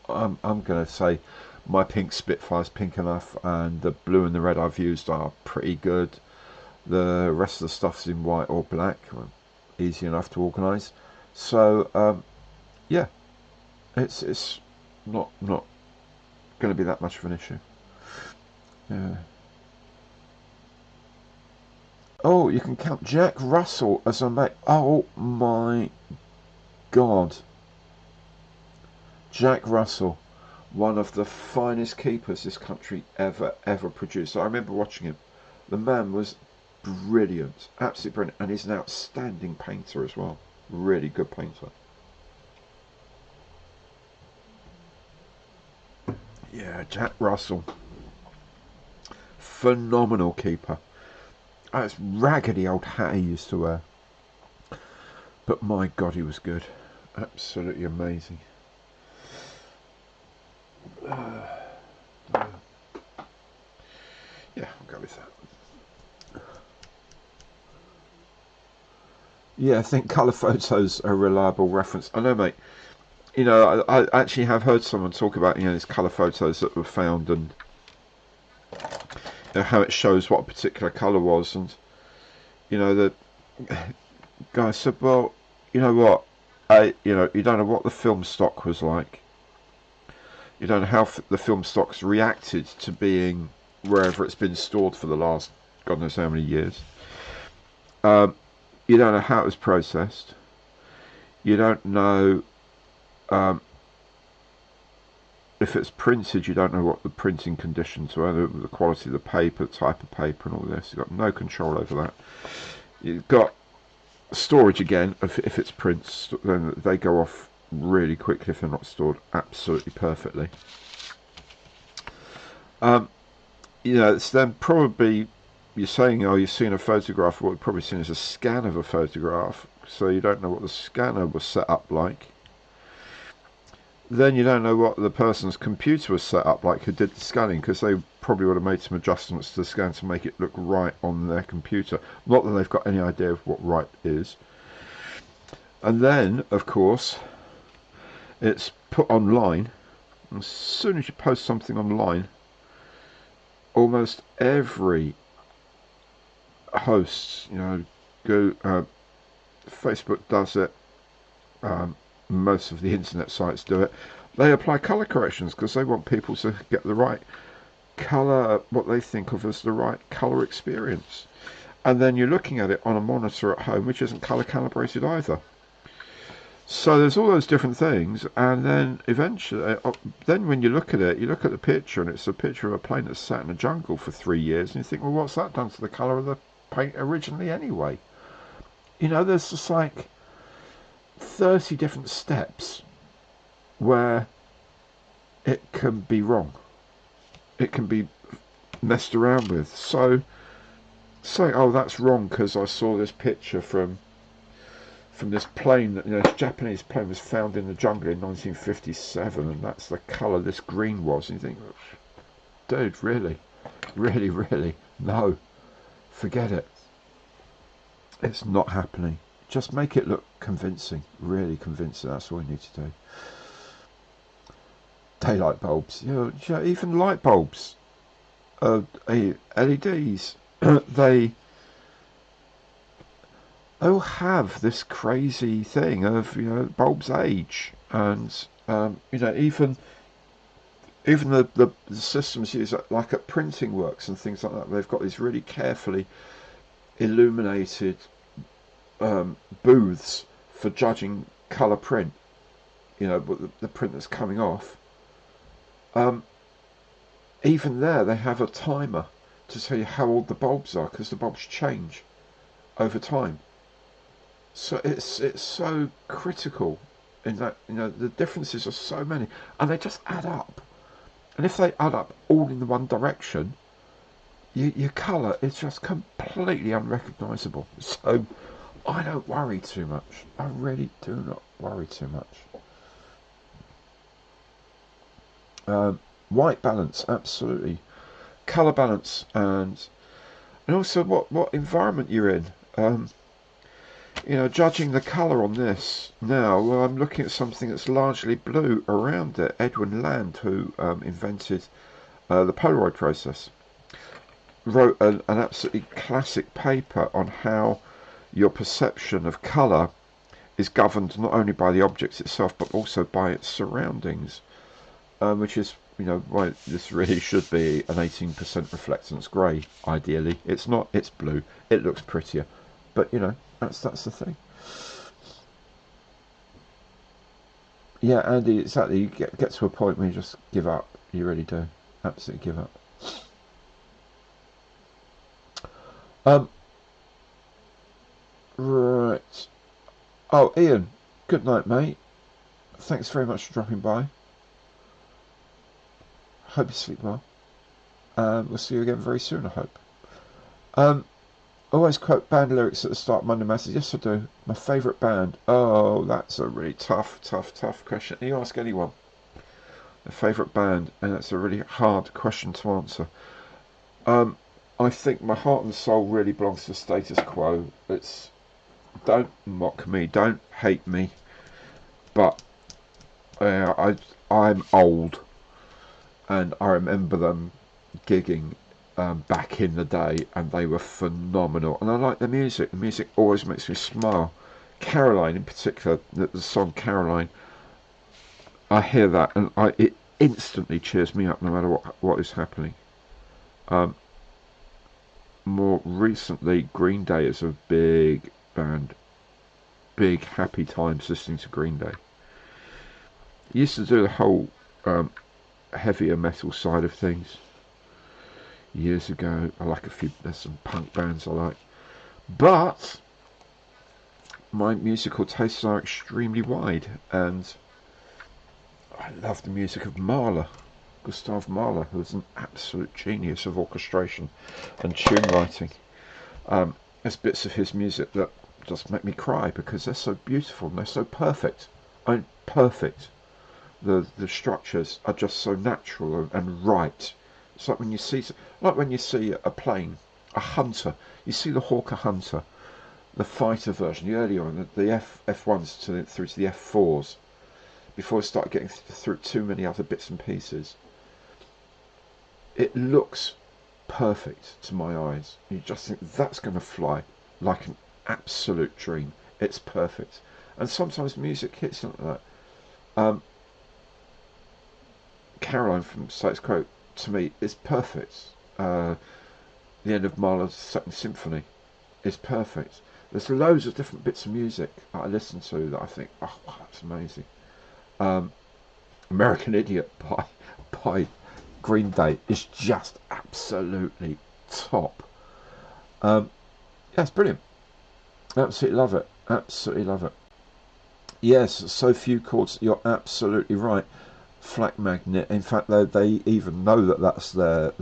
I'm going to say my pink Spitfire's pink enough, and the blue and the red I've used are pretty good. The rest of the stuff's in white or black, easy enough to organise. So yeah, it's not going to be that much of an issue. Yeah. Oh, you can count Jack Russell as a mate. Oh my God. Jack Russell, one of the finest keepers this country ever produced. I remember watching him. The man was brilliant, absolutely brilliant, and he's an outstanding painter as well. Really good painter. Yeah, Jack Russell, phenomenal keeper. That raggedy old hat he used to wear, but my God, he was good. Absolutely amazing. Yeah, I'll go with that. Yeah, I think colour photos are a reliable reference. I know, mate. You know, I actually have heard someone talk about, you know, these colour photos that were found, and you know, how it shows what a particular colour was. And you know, the guy said, well, you know what, you don't know what the film stock was like. You don't know how the film stock's reacted to being wherever it's been stored for the last God knows how many years. You don't know how it was processed. You don't know if it's printed. You don't know what the printing conditions were, the quality of the paper, the type of paper, and all this. You've got no control over that. You've got storage again. If it's prints, then they go off really quickly if they're not stored absolutely perfectly. You know, it's then probably you're saying, oh, you're seeing a photograph. What you're probably seeing is a scan of a photograph, so you don't know what the scanner was set up like. Then you don't know what the person's computer was set up like who did the scanning, because they probably would have made some adjustments to the scan to make it look right on their computer. Not that they've got any idea of what right is. And then, of course, it's put online. As soon as you post something online, almost every host, you know, Facebook does it, most of the internet sites do it. They apply colour corrections because they want people to get the right colour, what they think of as the right colour experience. And then you're looking at it on a monitor at home, which isn't colour calibrated either. So there's all those different things, and then eventually, then when you look at it, you look at the picture, and it's a picture of a plane that's sat in a jungle for 3 years, and you think, well, what's that done to the colour of the paint originally anyway? You know, there's just like 30 different steps where it can be wrong. It can be messed around with. So saying, oh, that's wrong because I saw this picture from this plane, that, you know, this Japanese plane was found in the jungle in 1957, and that's the colour this green was. And you think, dude, really? Really, really, no, forget it. It's not happening. Just make it look convincing, really convincing. That's all we need to do. Daylight bulbs, even light bulbs, LEDs, they they'll have this crazy thing of bulbs age, and even the systems used like at printing works and things like that. They've got these really carefully illuminated booths for judging colour print. The print that's coming off. Even there, they have a timer to tell you how old the bulbs are, because the bulbs change over time. So it's so critical in that the differences are so many, and they just add up. And if they add up all in the one direction, your colour is just completely unrecognisable. So I don't worry too much. I really do not worry too much. White balance, absolutely. Colour balance, and also what environment you're in. Judging the colour on this now, well, I'm looking at something that's largely blue around it. Edwin Land, who invented the Polaroid process, wrote an absolutely classic paper on how your perception of colour is governed not only by the object itself but also by its surroundings, which is why this really should be an 18% reflectance grey. Ideally, it's not. It's blue. It looks prettier, but that's the thing. Yeah, Andy, exactly. You get to a point where you just give up. You really do. Absolutely give up. Right. Oh, Ian. Good night, mate. Thanks very much for dropping by. Hope you sleep well. We'll see you again very soon, I hope. Always quote band lyrics at the start of Monday Masters. Yes, I do. My favourite band. Oh, that's a really tough question. You ask anyone. A favourite band, and that's a really hard question to answer. I think my heart and soul really belongs to Status Quo. Don't mock me, don't hate me, but I'm old, and I remember them gigging back in the day, and they were phenomenal. And I like the music. The music always makes me smile. Caroline, in particular, the song Caroline. I hear that, and it instantly cheers me up, no matter what is happening. More recently, Green Day is a big band. Big happy times listening to Green Day. Used to do the whole heavier metal side of things years ago. I like there's some punk bands I like, but my musical tastes are extremely wide, and I love the music of Mahler, Gustav Mahler, who's an absolute genius of orchestration and tune writing. There's bits of his music that just make me cry because they're so beautiful and they're so perfect. Perfect. The structures are just so natural and right. It's like when you see a plane, a Hunter. You see the Hawker Hunter, the fighter version, the earlier one, the F1s through to the F4s, before I start getting through too many other bits and pieces. It looks perfect to my eyes. You just think that's going to fly like an absolute dream. It's perfect. And sometimes music hits like that. Caroline from Status Quo, to me, is perfect. The end of Mahler's Second Symphony is perfect. There's loads of different bits of music that I listen to that I think, oh, wow, that's amazing. American Idiot by Green Day is just absolutely top. Yeah, it's brilliant. Absolutely love it. Absolutely love it. Yes, so few chords. You're absolutely right. Flak Magnet. In fact, they even know that's their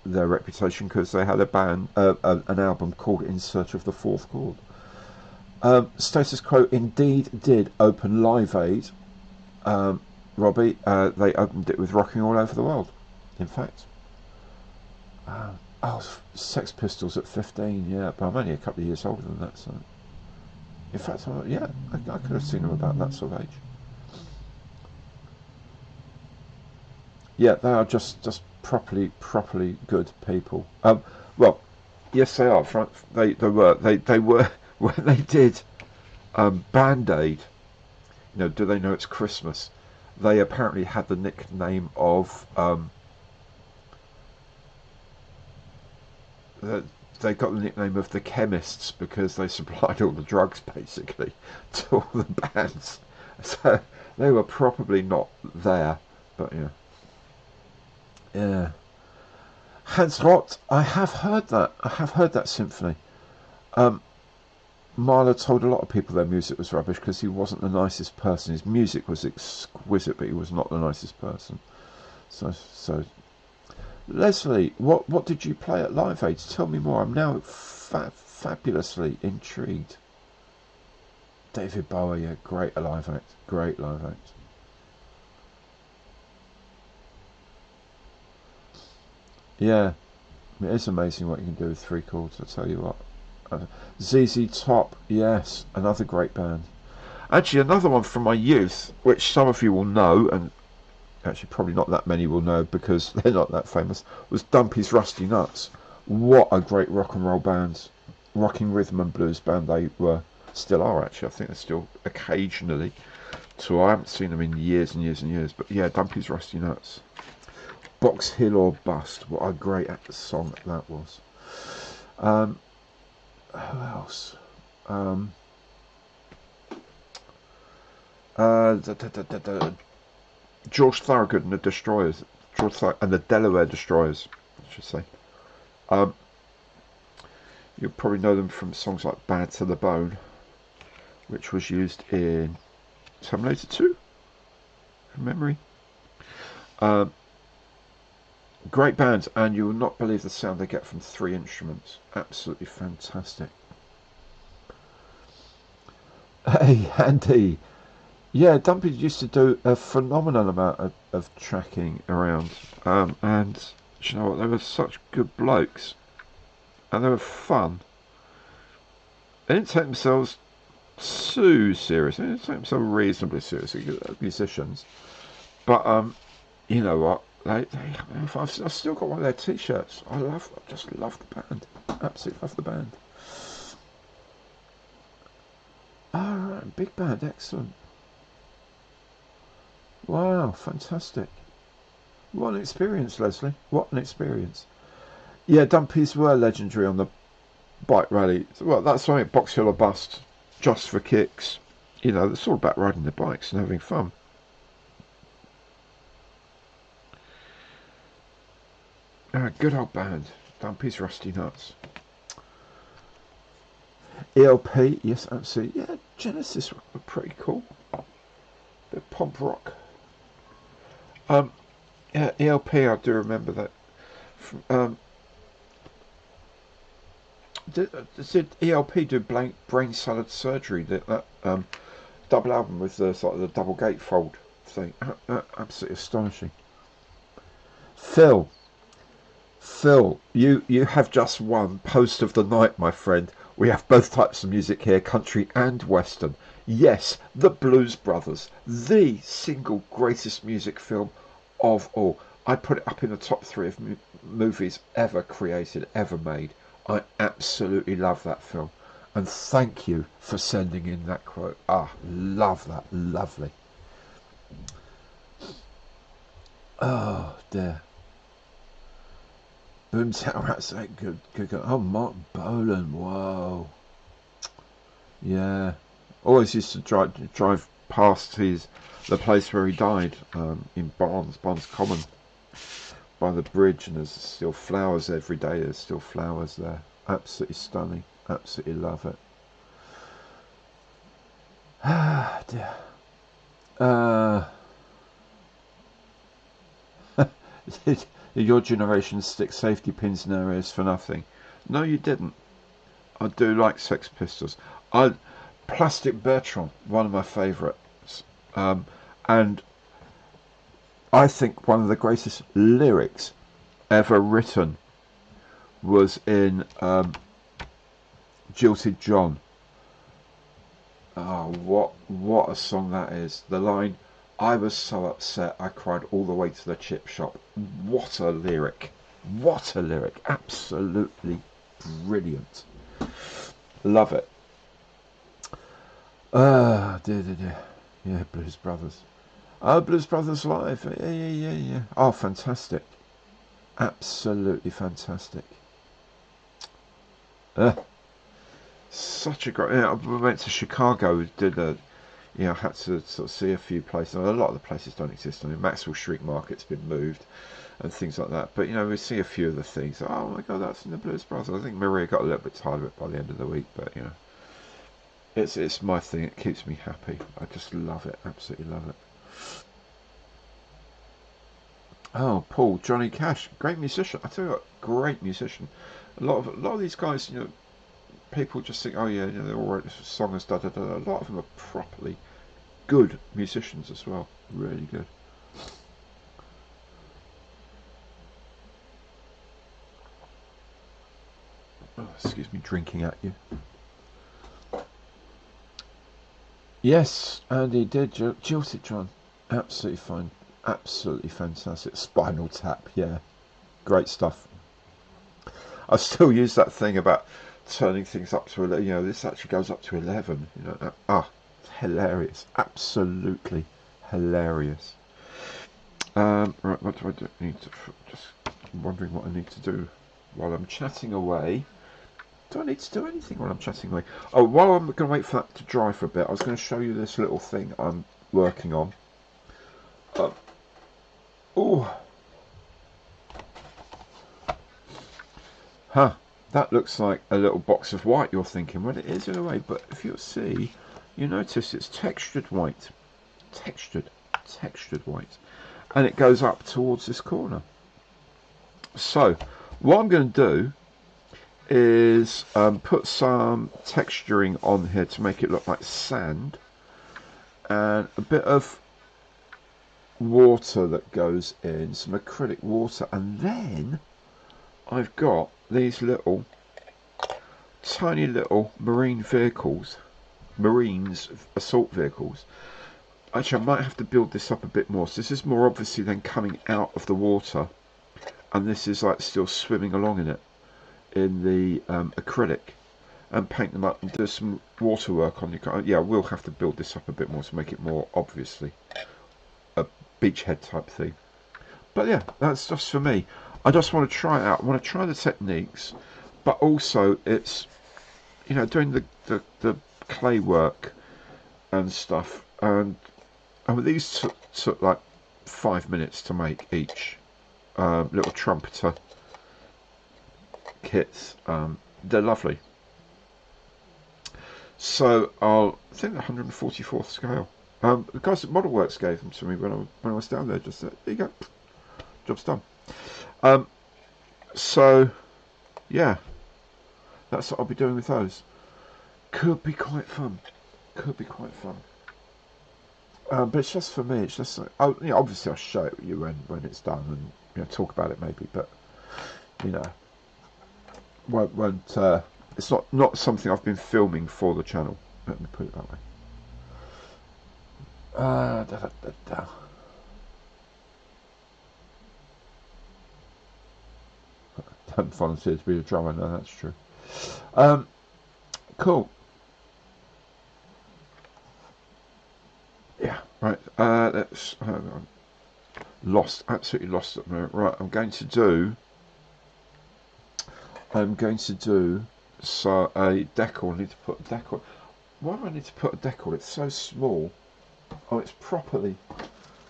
reputation, because they had a band, an album called In Search of the Fourth Chord. Status Quo indeed did open Live Aid. Robbie, they opened it with Rocking All Over the World, in fact. Oh, Sex Pistols at 15, yeah, but I'm only a couple of years older than that, so. In fact, yeah, I could have seen them about that sort of age. Yeah, they are just properly good people. Well, yes, they are. They were when they did Band-Aid. You know, do they know it's Christmas? They apparently had the nickname of uh, they got the nickname of the chemists because they supplied all the drugs basically to all the bands. So they were probably not there, but yeah. Yeah. Hans Rott, I have heard that. I have heard that symphony. Um, Mahler told a lot of people their music was rubbish because he wasn't the nicest person. His music was exquisite, but he was not the nicest person. So Leslie, what did you play at Live Aid? Tell me more. I'm now fabulously intrigued. David Bowie, yeah, great live act. Great live act. Yeah, it is amazing what you can do with 3 chords, I tell you what. ZZ Top, yes, another great band. Actually, another one from my youth, which some of you will know, and actually probably not that many will know because they're not that famous, was Dumpy's Rusty Nuts. What a great rock and roll band. Rocking rhythm and blues band they were. Still are, actually. I think they're still occasionally tour. I haven't seen them in years and years and years. But yeah, Dumpy's Rusty Nuts. Box Hill or Bust. What a great song that was. Who else? George Thorogood and the Destroyers. And the Delaware Destroyers, I should say. You'll probably know them from songs like Bad to the Bone, which was used in Terminator 2, from memory. Great bands, and you will not believe the sound they get from 3 instruments. Absolutely fantastic. Hey, Andy. Yeah, Dumpy used to do a phenomenal amount of tracking around. And you know what? They were such good blokes. And they were fun. They didn't take themselves too seriously. They didn't take themselves reasonably seriously, musicians. But, you know what? I've still got one of their t-shirts. I just love the band. Absolutely love the band. Alright, big band, excellent. Wow, fantastic. What an experience, Leslie. What an experience. Yeah, Dumpies were legendary on the bike rally. Well, that's something, Box Hill or Bust, just for kicks. You know, it's all about riding the bikes and having fun. Good old band. Dumpy's Rusty Nuts. ELP, yes, absolutely. Yeah, Genesis were pretty cool. Bit of pop rock. Yeah, ELP, I do remember that. Did ELP do Brain Salad Surgery? That double album with the sort of the double gatefold thing. Absolutely astonishing. Phil, you have just won Post of the Night, my friend. We have both types of music here, country and western. Yes, the Blues Brothers, the single greatest music film of all. I put it up in the top 3 of movies ever created, ever made. I absolutely love that film. And thank you for sending in that quote. Love that. Lovely. Oh, dear. Boomtown Rats, good. Oh, Mark Bolan, whoa. Yeah. Always used to drive past the place where he died, in Barnes Common, by the bridge, and there's still flowers every day. There's still flowers there. Absolutely stunning. Absolutely love it. Ah, dear. Did your generation stick safety pins in their ears for nothing? No, you didn't. I do like Sex Pistols. Plastic Bertrand, one of my favourites, and I think one of the greatest lyrics ever written was in Jilted John. Oh, what a song that is. The line, I was so upset I cried all the way to the chip shop. What a lyric. What a lyric. Absolutely brilliant. Love it. Dear. Yeah, Blues Brothers. Oh, Blues Brothers Live. Yeah. Oh, fantastic. Absolutely fantastic. Such a great. Yeah, we went to Chicago. Did a. I had to sort of see a few places. A lot of the places don't exist. I mean, Maxwell Street Market's been moved and things like that. But we see a few of the things. Oh my God, that's in the Blues Brothers. I think Maria got a little bit tired of it by the end of the week, but it's my thing. It keeps me happy. I just love it. Absolutely love it. Oh, Paul, Johnny Cash, great musician. I tell you what, great musician. A lot of these guys, people just think, oh yeah, they're all right songers, da da da. A lot of them are properly good musicians as well. Really good. Oh, excuse me, drinking at you. Yes, Andy did. Jilted John. Absolutely fine. Absolutely fantastic. Spinal Tap, yeah. Great stuff. I still use that thing about turning things up to 11. This actually goes up to 11. It's hilarious. Absolutely hilarious. Right, what do I do? Just wondering what I need to do while I'm chatting away. Do I need to do anything while I'm chatting away? Oh, while I'm going to wait for that to dry for a bit, I was going to show you this little thing I'm working on. That looks like a little box of white, you're thinking. Well, it is in a way, but if you'll see, you notice it's textured white. Textured white. And it goes up towards this corner. So, what I'm going to do is put some texturing on here to make it look like sand. And a bit of water that goes in, some acrylic water. And then I've got these tiny little marine assault vehicles. Actually, I might have to build this up a bit more. So this is more obviously then coming out of the water, and this is like still swimming along in it, in the acrylic, and paint them up and do some water work on your. Yeah, we'll have to build this up a bit more to make it more obviously a beachhead type thing. But yeah, that's just for me. I just want to try it out. I want to try the techniques, but also it's doing the clay work and stuff. And these took like 5 minutes to make each. Little trumpeter kits. They're lovely. So I think the 144th scale. The guys at Model Works gave them to me when I was down there. Just said, there you go, job's done. So yeah, that's what I'll be doing with those. Could be quite fun. But it's just for me. It's just like, obviously I'll show it you when it's done and talk about it maybe. But won't. It's not something I've been filming for the channel. Let me put it that way. Don't volunteer to be a drummer. No, that's true. Cool. Yeah. Right. Let's. Absolutely lost at the moment. Right. I'm going to do so a decal. I need to put a decal. Why do I need to put a decal? It's so small. Oh, it's properly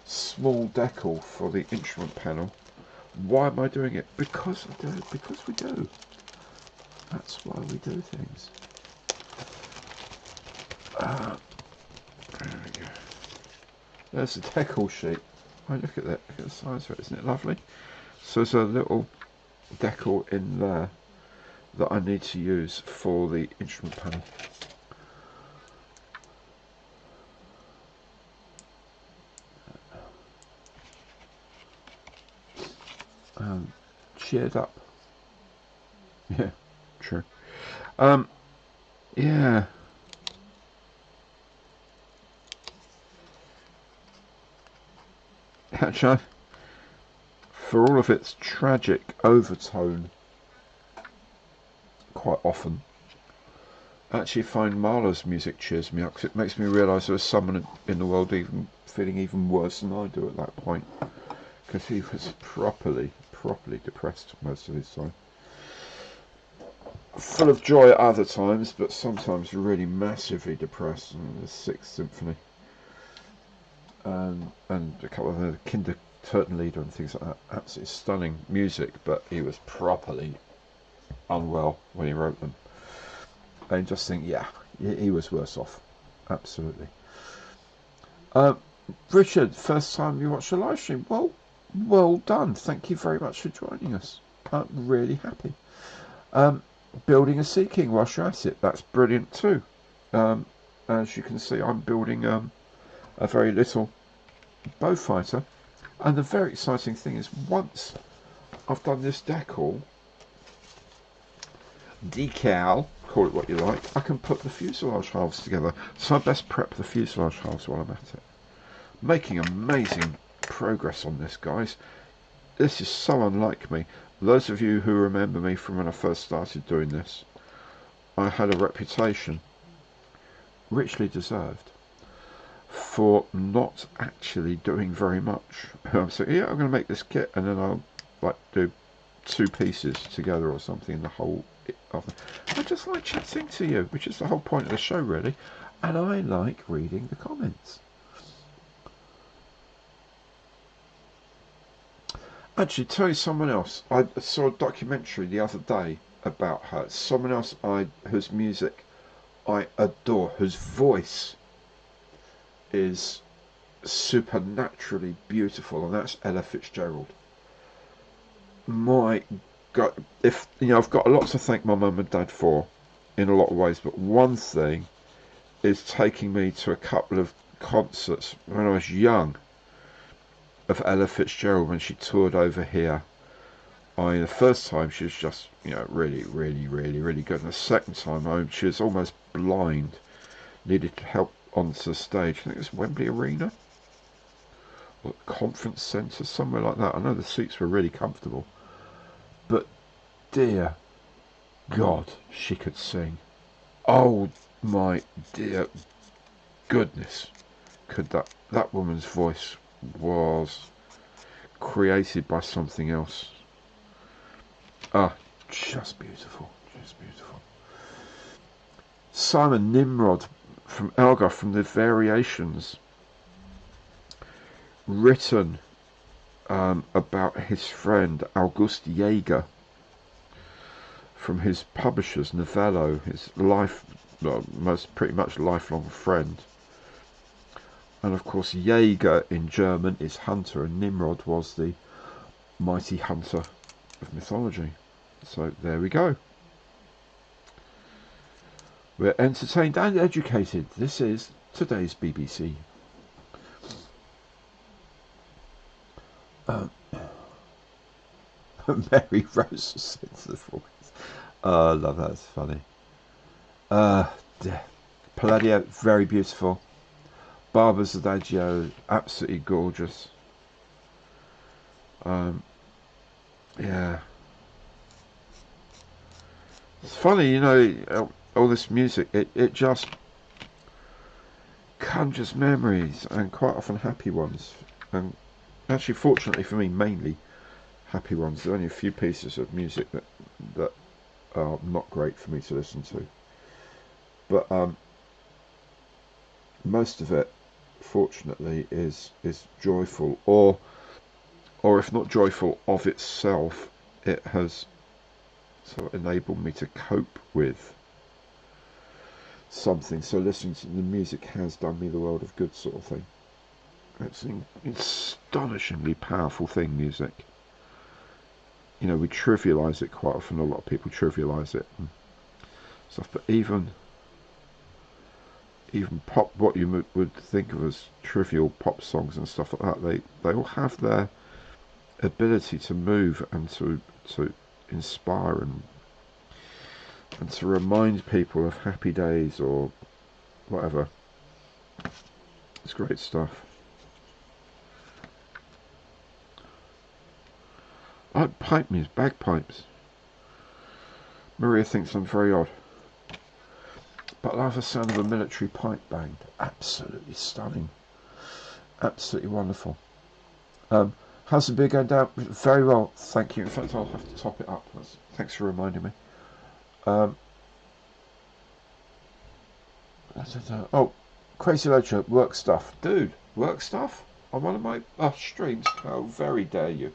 small decal for the instrument panel. Why am I doing it? Because I do. Because we do. That's why we do things. There we go. There's the decal sheet. Oh, look at that. Look at the size of it. Isn't it lovely? So there's a little decal in there that I need to use for the instrument panel. Cheered up. Yeah, true. Um, yeah. Actually, for all of its tragic overtone, quite often, I actually find Mahler's music cheers me up because it makes me realise there's someone in the world even feeling even worse than I do at that point. Because he was properly depressed most of his time. Full of joy at other times, but sometimes really massively depressed. And the Sixth Symphony, and a couple of the Kinderturtenlieder and things like that. Absolutely stunning music, but he was properly unwell when he wrote them. I just think, yeah, he was worse off. Absolutely. Uh, Richard, first time you watched a live stream. Well done. Thank you very much for joining us. I'm really happy. Um, Building a Sea King whilst you're at it. That's brilliant too. Um, as you can see, I'm building a very little Beaufighter. And the very exciting thing is, once I've done this decal, decal, call it what you like, I can put the fuselage halves together. So I best prep the fuselage halves while I'm at it. Making amazing progress on this, guys. This is so unlike me. Those of you who remember me from when I first started doing this, I had a reputation, richly deserved, for not actually doing very much. I'm saying, yeah, I'm going to make this kit, and then I'll like do 2 pieces together or something in the whole of it. I just like chatting to you, which is the whole point of the show, really, and I like reading the comments. Actually, tell you someone else. I saw a documentary the other day about her. Someone else whose music I adore, whose voice is supernaturally beautiful, and that's Ella Fitzgerald. My God, if you know, I've got a lot to thank my mum and dad for, in a lot of ways, but one thing is taking me to a couple of concerts when I was young of Ella Fitzgerald when she toured over here. The first time she was just, really good. And the second time, she was almost blind, needed help onto the stage. I think it was Wembley Arena or Conference Centre, somewhere like that. I know the seats were really comfortable, but dear God, she could sing. Oh my dear goodness, could that woman's voice was created by something else. Ah, just beautiful, just beautiful. Simon Nimrod from Elgar, from the Variations, written about his friend August Jaeger from his publishers Novello, his pretty much lifelong friend. And of course, Jaeger in German is hunter, and Nimrod was the mighty hunter of mythology. So there we go. We're entertained and educated. This is today's BBC. Mary Rose sings the voice. Oh, I love that. It's funny. Uh, Palladio, very beautiful. Barber's Adagio, absolutely gorgeous. Yeah. It's funny, all this music, it just conjures memories, and quite often happy ones. And actually, fortunately for me, mainly happy ones. There are only a few pieces of music that are not great for me to listen to. But most of it, fortunately, is joyful, or if not joyful of itself, it has sort of enabled me to cope with something. So listening to the music has done me the world of good, sort of thing. It's an astonishingly powerful thing, music. We trivialise it quite often. A lot of people trivialise it and stuff, but even pop, what you would think of as trivial pop songs and stuff like that, they all have their ability to move and to inspire and and to remind people of happy days or whatever. It's great stuff. I like pipe music, bagpipes. Maria thinks I'm very odd, but I love the sound of a military pipe band. Absolutely stunning. Absolutely wonderful. How's the beer going down? Very well, thank you. In fact, I'll have to top it up. Thanks for reminding me. Oh, Crazy Loacher, work stuff. Dude, work stuff? On one of my streams? How very dare you.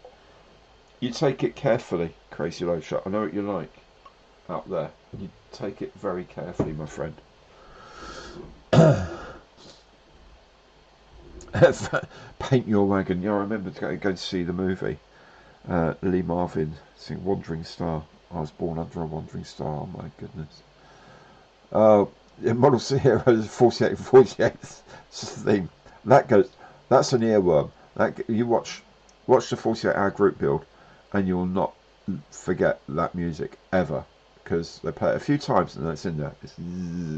You take it carefully, Crazy Loacher. I know what you're like out there. You take it very carefully, my friend. Paint Your Wagon. Yeah, I remember going to see the movie. Lee Marvin sing Wandering Star. I was born under a wandering star. Oh my goodness. Model C Heroes 48 theme. That goes. That's an earworm. That you watch the 48-hour group build, and you'll not forget that music ever, because they play it a few times and it's in there.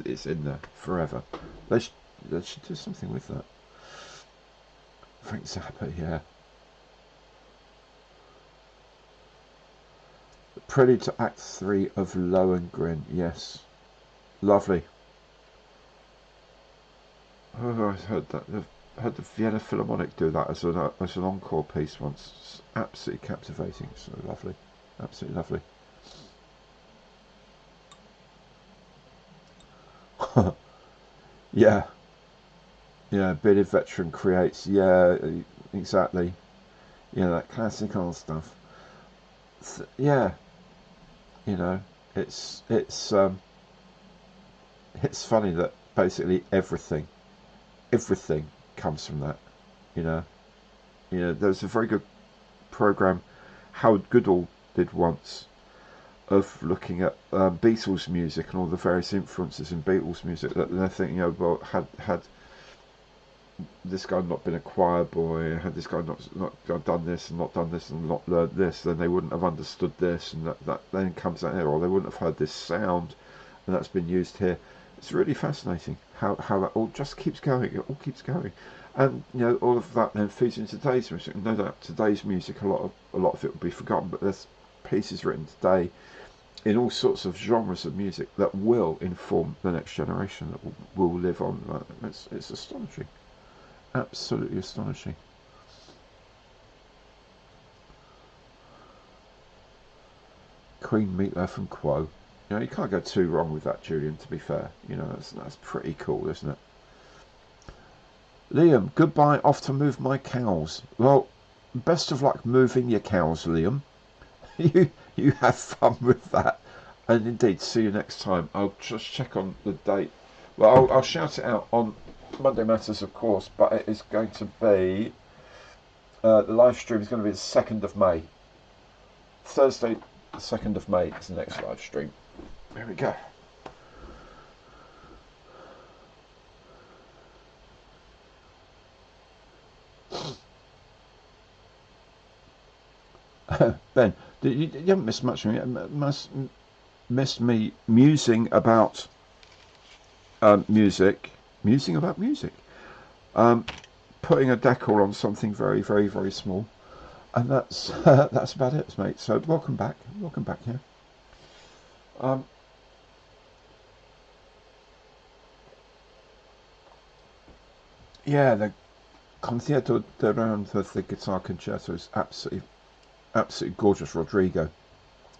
It's in there forever. They should do something with that. Frank Zappa, yeah. Prelude to Act 3 of Lohengrin, yes. Lovely. Oh, I heard that. I heard the Vienna Philharmonic do that as an encore piece once. It's absolutely captivating. So lovely. Absolutely lovely. Yeah. Yeah, bearded veteran creates. Yeah, exactly. Yeah, that classical stuff. Yeah, you know, it's funny that basically everything comes from that. You know, there's a very good program Howard Goodall did once of looking at Beatles music and all the various influences in Beatles music. That they're thinking, well, had this guy not been a choir boy, had this guy not done this and not done this and not learned this, then they wouldn't have understood this, and that then comes out here, or they wouldn't have heard this sound, and that's been used here. It's really fascinating how that all just keeps going. It all keeps going, and all of that then feeds into today's music. No doubt today's music, a lot of it will be forgotten, but there's pieces written today in all sorts of genres of music that will inform the next generation, that will live on. It's astonishing. Absolutely astonishing. Queen Meatloaf and Quo. You can't go too wrong with that, Julian, to be fair. That's pretty cool, isn't it? Liam, goodbye, off to move my cows. Well, best of luck moving your cows, Liam. You have fun with that. And indeed, see you next time. I'll just check on the date. Well, I'll shout it out on Monday Matters, of course, but it is going to be the live stream is going to be the 2nd of May. Thursday, the 2nd of May is the next live stream. There we go. Ben, you haven't missed much of me. Missed me musing about music. Musing about music. Putting a decal on something very, very, very small, and that's about it, mate. So welcome back here. Yeah, the Concierto de Round with the guitar concerto is absolutely gorgeous. Rodrigo,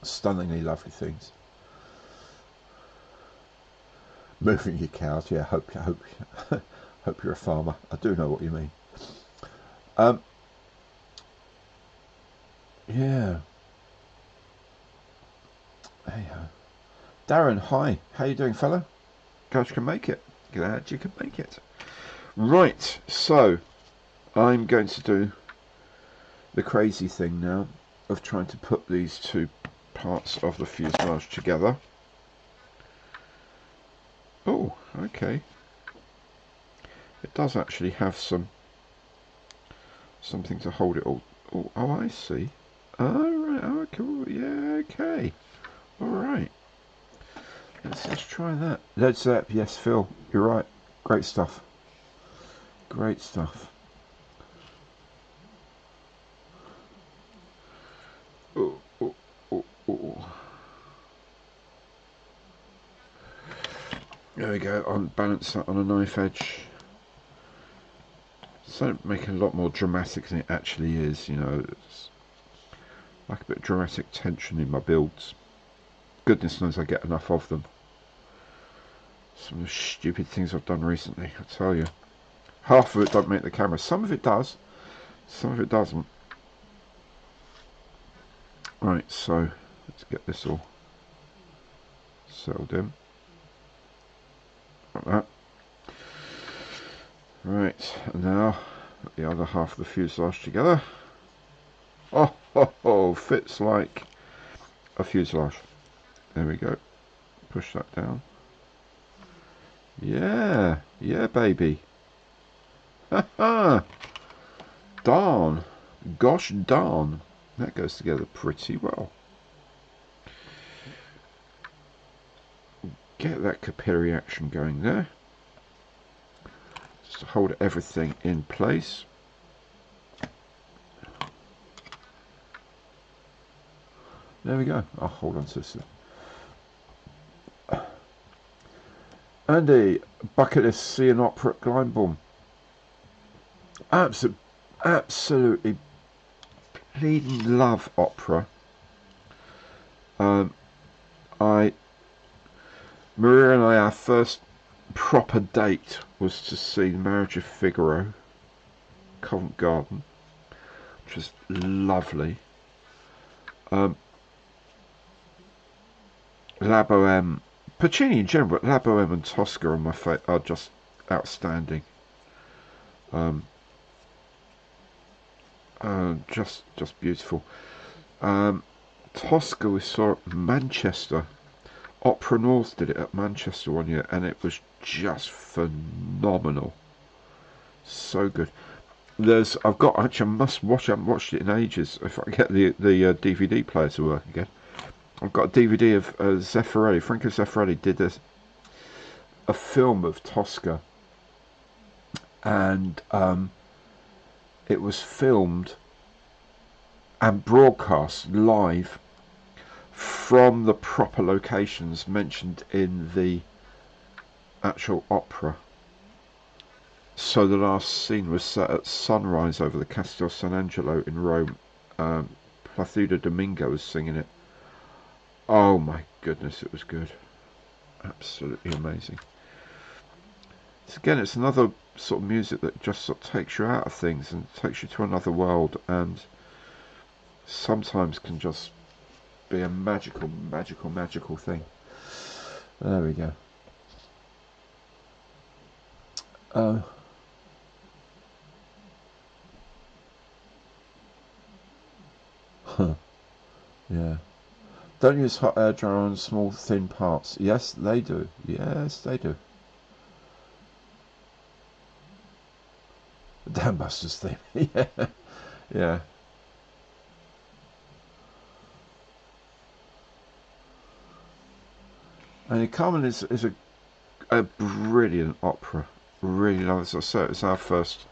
stunningly lovely things. Moving your cows, yeah. Hope you're a farmer. I do know what you mean. Yeah. Hey ho. Darren, hi. How you doing, fella? Glad you can make it. Glad you can make it. Right, so I'm going to do the crazy thing now of trying to put these two parts of the fuselage together. Oh, okay. It does actually have something to hold it all. Oh, I see. All right. Oh, cool. Yeah. Okay. All right. Let's try that. Led Zepp, yes, Phil, you're right. Great stuff. Great stuff. Oh, oh, oh, oh. There we go. I'll balance that on a knife edge. So make it a lot more dramatic than it actually is, you know. It's like a bit of dramatic tension in my builds. Goodness knows I get enough of them. Some of the stupid things I've done recently, I tell you. Half of it don't make the camera. Some of it does. Some of it doesn't. Right, so let's get this all settled in. Like that. Right, and now put the other half of the fuselage together. Oh, ho, ho, fits like a fuselage. There we go. Push that down. Yeah, yeah, baby. Ha ha. Darn. Gosh darn. That goes together pretty well. Get that capillary action going there. Just to hold everything in place. There we go. I'll hold on to this. Andy, bucket list, see an opera at Glyndebourne. Absolutely bleeding love opera. Maria and I, our first proper date was to see The Marriage of Figaro, Covent Garden, which was lovely. La Boheme, Puccini in general, but La Boheme and Tosca on my are just outstanding. Just beautiful. Tosca we saw at Manchester. Opera North did it at Manchester one year, and it was just phenomenal. So good. I've got, actually, I must watch. I haven't watched it in ages. If I get the DVD player to work again, I've got a DVD of Zeffirelli. Franco Zeffirelli did a film of Tosca, and it was filmed and broadcast live from the proper locations mentioned in the actual opera. So the last scene was set at sunrise over the Castel San Angelo in Rome. Placido Domingo was singing it. Oh my goodness, it was good. Absolutely amazing. So again, it's another sort of music that just sort of takes you out of things and takes you to another world, and sometimes can just be a magical thing. There we go. Yeah. Don't use hot air dryer on small thin parts. Yes, they do. Yes, they do. The Dam Busters theme. Yeah. Yeah. And Carmen is a brilliant opera. Really love it. So it's our first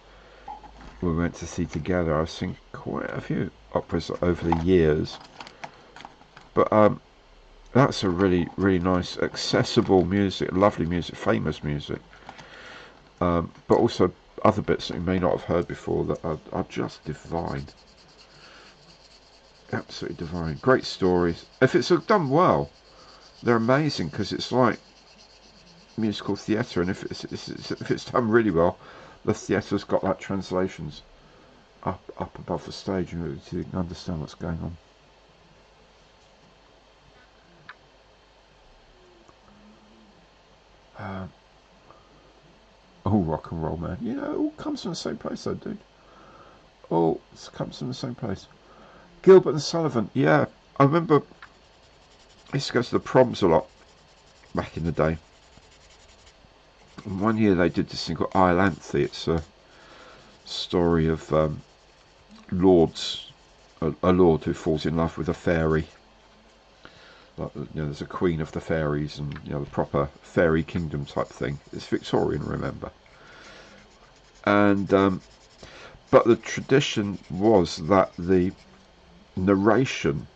we went to see together. I've seen quite a few operas over the years, but that's a really nice, accessible music, lovely music, famous music, but also other bits that you may not have heard before that are just divine. Absolutely divine. Great stories. If it's done well, they're amazing, because it's like musical theatre, and if it's done really well, the theatre's got like translations up above the stage, so you can understand what's going on. Oh, rock and roll, man. You know, it all comes from the same place, though, dude. All comes from the same place. Gilbert and Sullivan. Yeah, I remember I used to go to the proms a lot back in the day. And one year they did this thing called Iolanthe. It's a story of lords, a lord who falls in love with a fairy. Like, you know, there's a Queen of the Fairies and, you know, the proper fairy kingdom type thing. It's Victorian, remember. And but the tradition was that the narration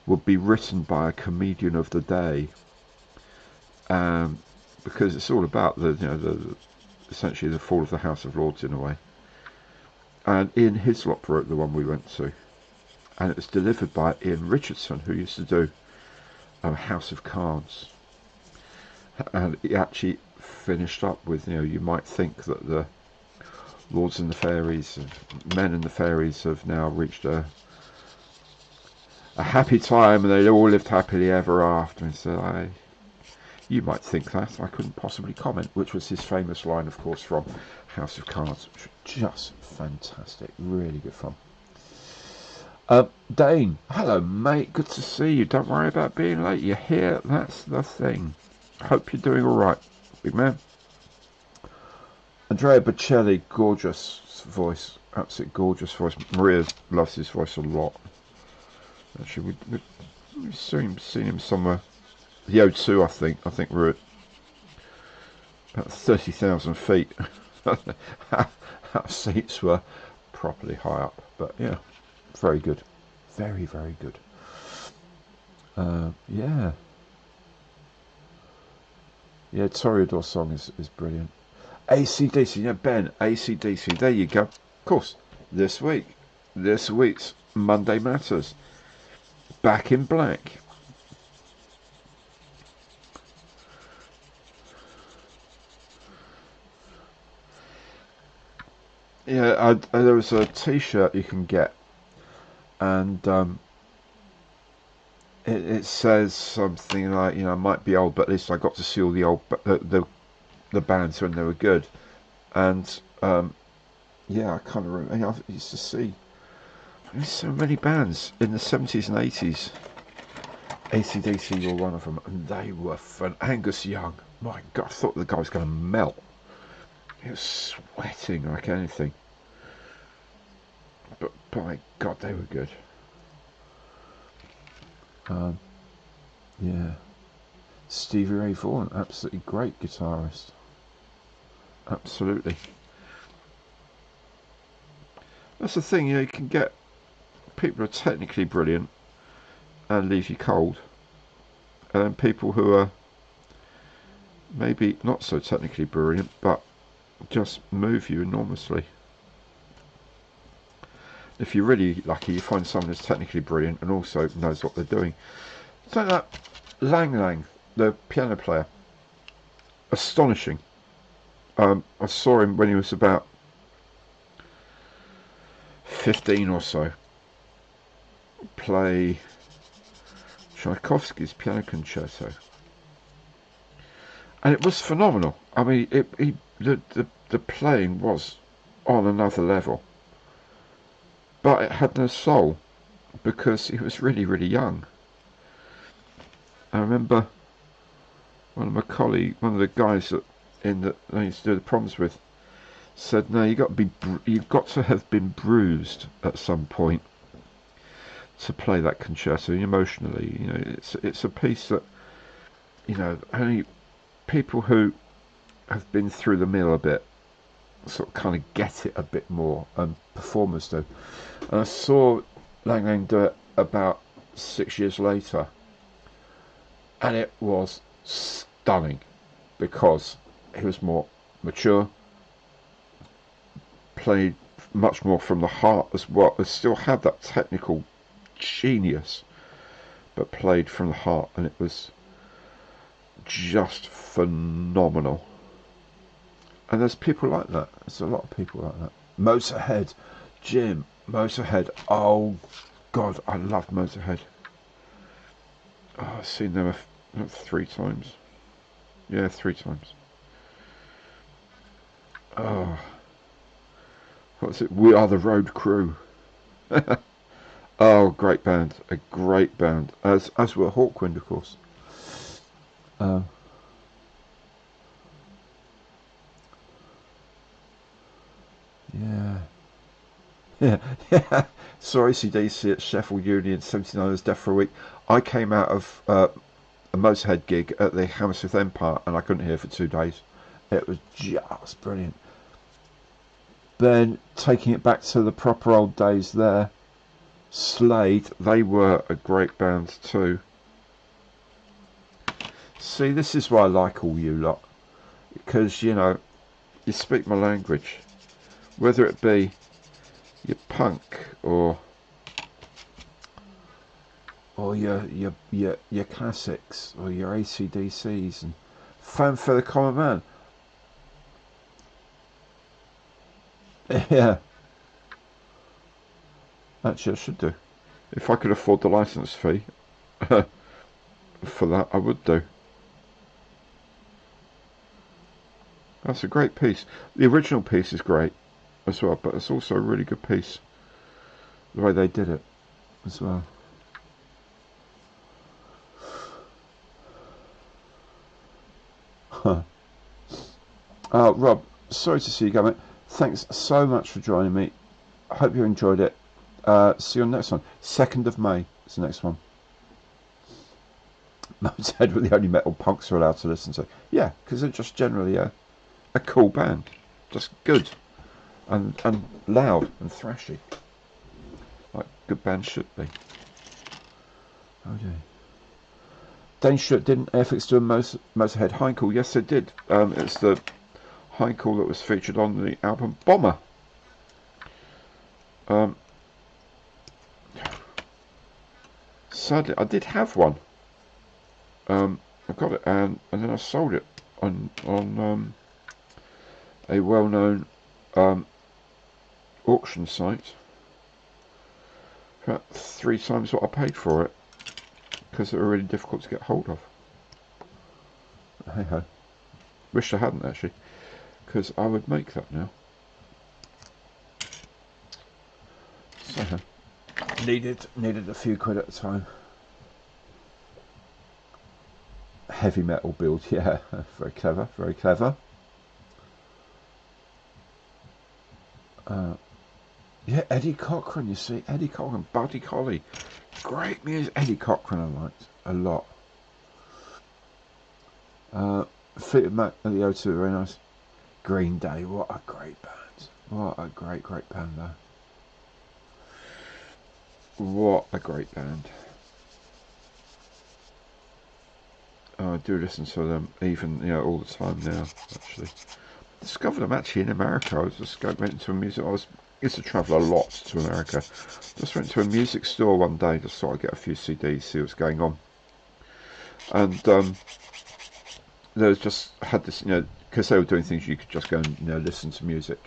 would be written by a comedian of the day, because it's all about the, you know, essentially the fall of the House of Lords in a way. And Ian Hislop wrote the one we went to, and it was delivered by Ian Richardson, who used to do House of Cards. And he actually finished up with, you know, you might think that the Lords and the Fairies, men and the fairies, have now reached a happy time and they all lived happily ever after. And so you might think that. I couldn't possibly comment, which was his famous line, of course, from House of Cards, which was just fantastic. Really good fun. Dane, hello mate, good to see you. Don't worry about being late, you're here, that's the thing. Hope you're doing alright, big man. Andrea Bocelli, gorgeous voice, absolutely gorgeous voice. Maria loves his voice a lot. Actually, we've seen him somewhere. The O2, I think we're at about 30,000 feet. Our seats were properly high up, but yeah, very good, very good. Yeah, Toreador song is brilliant. AC/DC, yeah, Ben, AC/DC, there you go. Of course, this week's Monday Matters, Back in Black. Yeah, there was a T-shirt you can get, and it says something like, you know, I might be old, but at least I got to see all the old the bands when they were good. And yeah, I kind of remember, I used to see so many bands in the 70s and 80s. AC/DC were one of them, and they were fun. Angus Young, my God, I thought the guy was going to melt. He was sweating like anything. But by God, they were good. Yeah. Stevie Ray Vaughan, absolutely great guitarist. Absolutely. That's the thing, you know, you can get people who are technically brilliant and leave you cold, and then people who are maybe not so technically brilliant but just move you enormously. If you're really lucky, you find someone who's technically brilliant and also knows what they're doing. So that Lang Lang, the piano player, astonishing. I saw him when he was about 15 or so play Tchaikovsky's piano concerto, and it was phenomenal. I mean, the playing was on another level, but it had no soul because he was really young. I remember one of the guys that I used to do the proms with, said, "No, you've got to have been bruised at some point to play that concerto emotionally. You know, it's a piece that, you know, only people who have been through the mill a bit sort of kind of get it a bit more, and performers do." And I saw Lang Lang do it about 6 years later, and it was stunning because he was more mature, played much more from the heart as well. It still had that technical genius, but played from the heart, and it was just phenomenal. And there's people like that. There's a lot of people like that. Motorhead, Jim, Motorhead. Oh God, I loved Motorhead. Oh, I've seen them 3 times. Yeah, 3 times. Oh, what's it? We Are the Road Crew. Oh, great band, a great band. As were Hawkwind, of course. Yeah, yeah, yeah. Saw AC/DC at Sheffield Union, 79ers Death for a Week. I came out of a Motorhead gig at the Hammersmith Empire and I couldn't hear for 2 days. It was just brilliant. Then taking it back to the proper old days there, Slade, they were a great band too. See, this is why I like all you lot, because you know, you speak my language, whether it be your punk or your classics or your AC/DCs and Fan for the Common Man. Yeah, actually I should do. If I could afford the license fee for that, I would do. That's a great piece. The original piece is great as well, but it's also a really good piece, the way they did it as well. Huh. Rob, sorry to see you go, mate. Thanks so much for joining me. I hope you enjoyed it. See you on the next one. 2nd of May is the next one. Motorhead were the only metal punks are allowed to listen to. Yeah, because they're just generally a cool band. Just good. And loud and thrashy. Like good bands should be. Oh dear. Danger didn't Airfix do a Motorhead Heinkel? Yes, they did. It's the Heinkel that was featured on the album Bomber. Sadly, I did have one. I got it and then I sold it on a well-known auction site for about 3 times what I paid for it, because they were really difficult to get hold of. Hey ho. Wish I hadn't actually, because I would make that now. So needed a few quid at a time. Heavy metal build, yeah, very clever, very clever. Yeah, Eddie Cochran, you see, Eddie Cochran, Buddy Holly, great music. Eddie Cochran I liked a lot. Fleetwood Mac at the O2, very nice. Green Day, what a great band. What a great band though. What a great band. I do listen to them even, you know, all the time now, actually. Discovered them actually in America. I was just went to a music. I used to travel a lot to America. Just went to a music store one day, just thought I'd get a few CDs, see what's going on. And there was just had this, you know, because they were doing things you could just go and, you know, listen to music.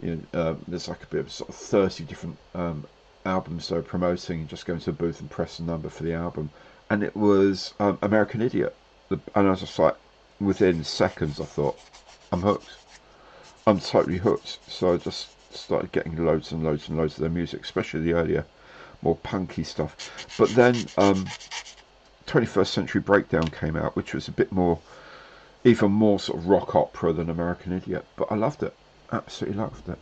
You know, there's like a bit of sort of 30 different albums they were promoting. You just go into a booth and press a number for the album, and it was American Idiot. And I was just like, within seconds, I thought, I'm hooked. I'm totally hooked. So I just started getting loads and loads and loads of their music, especially the earlier, more punky stuff. But then 21st Century Breakdown came out, which was a bit more, even more sort of rock opera than American Idiot. But I loved it. Absolutely loved it.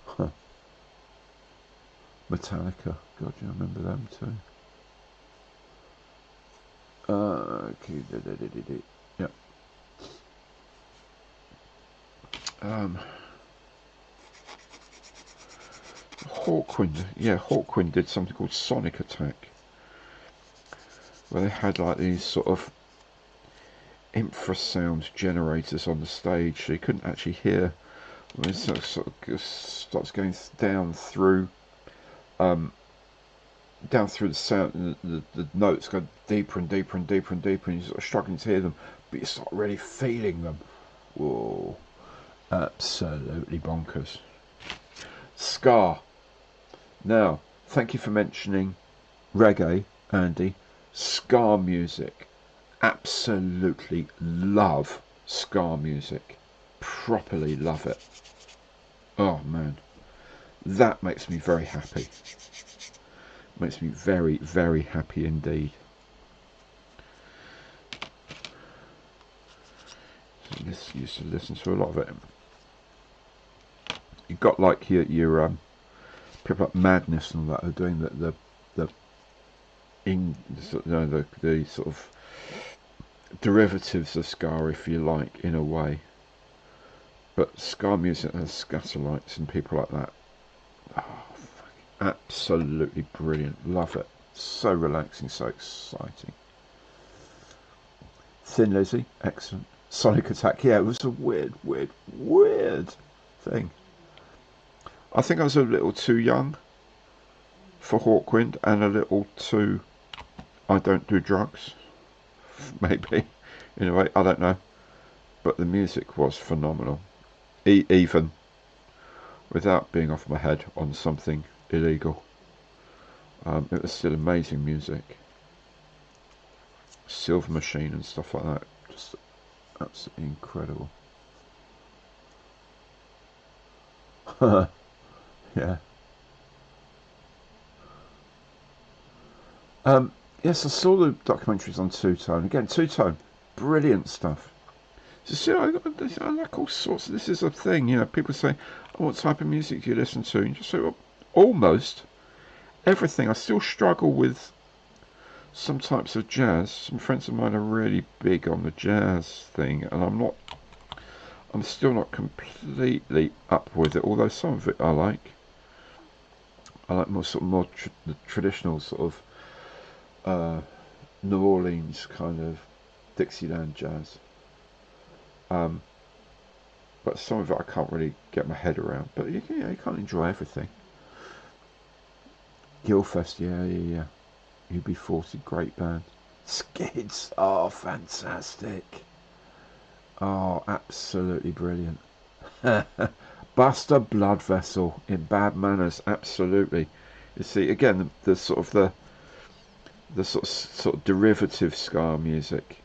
Huh. Metallica. God, you remember them too. Okay. Yeah. Hawkwind. Yeah, Hawkwind did something called Sonic Attack, where they had like these sort of infrasound generators on the stage, so you couldn't actually hear when it sort of starts going down through the sound, and the notes go deeper and deeper and deeper and deeper, and you're sort of struggling to hear them, but you start really feeling them. Whoa, absolutely bonkers. Ska. Now, thank you for mentioning reggae, Andy. Ska music. Absolutely love ska music. Properly love it. Oh man, that makes me very happy. Makes me very, very happy indeed. used to listen to a lot of it. You got like your people like Madness and all that are doing the in the sort of derivatives of ska, if you like, in a way. But ska music has Scatterlights and people like that. Oh, absolutely brilliant. Love it. So relaxing, so exciting. Thin Lizzy, excellent. Sonic Attack, yeah, it was a weird thing. I think I was a little too young for Hawkwind and a little too I don't do drugs, maybe, in a way, I don't know. But the music was phenomenal. Even without being off my head on something illegal. It was still amazing music. Silver Machine and stuff like that. Just absolutely incredible. Yeah. Yes, I saw the documentaries on Two Tone. Again, Two Tone, brilliant stuff. So, I like all sorts. This is a thing, you know. People say, oh, "What type of music do you listen to?" And you just say, well, almost everything. I still struggle with some types of jazz. Some friends of mine are really big on the jazz thing, and I'm still not completely up with it. Although some of it I like. I like the traditional sort of New Orleans kind of Dixieland jazz. But some of it I can't really get my head around. But you can't enjoy everything. Guildfest, yeah. UB40, great band. Skids, oh, fantastic. Oh, absolutely brilliant. Buster Blood Vessel in Bad Manners, absolutely. You see, again, the sort of the sort of derivative ska music.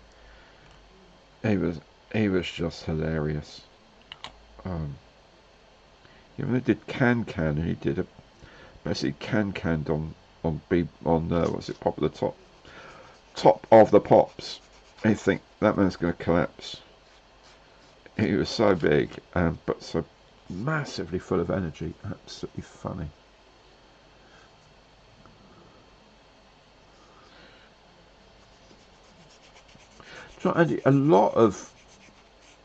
He was just hilarious. When they did Can Can, and he did basically Can Canned on what's it, Pop of the Top of the Pops. And you think that man's going to collapse. He was so big, but so massively full of energy. Absolutely funny. So, Andy, a lot of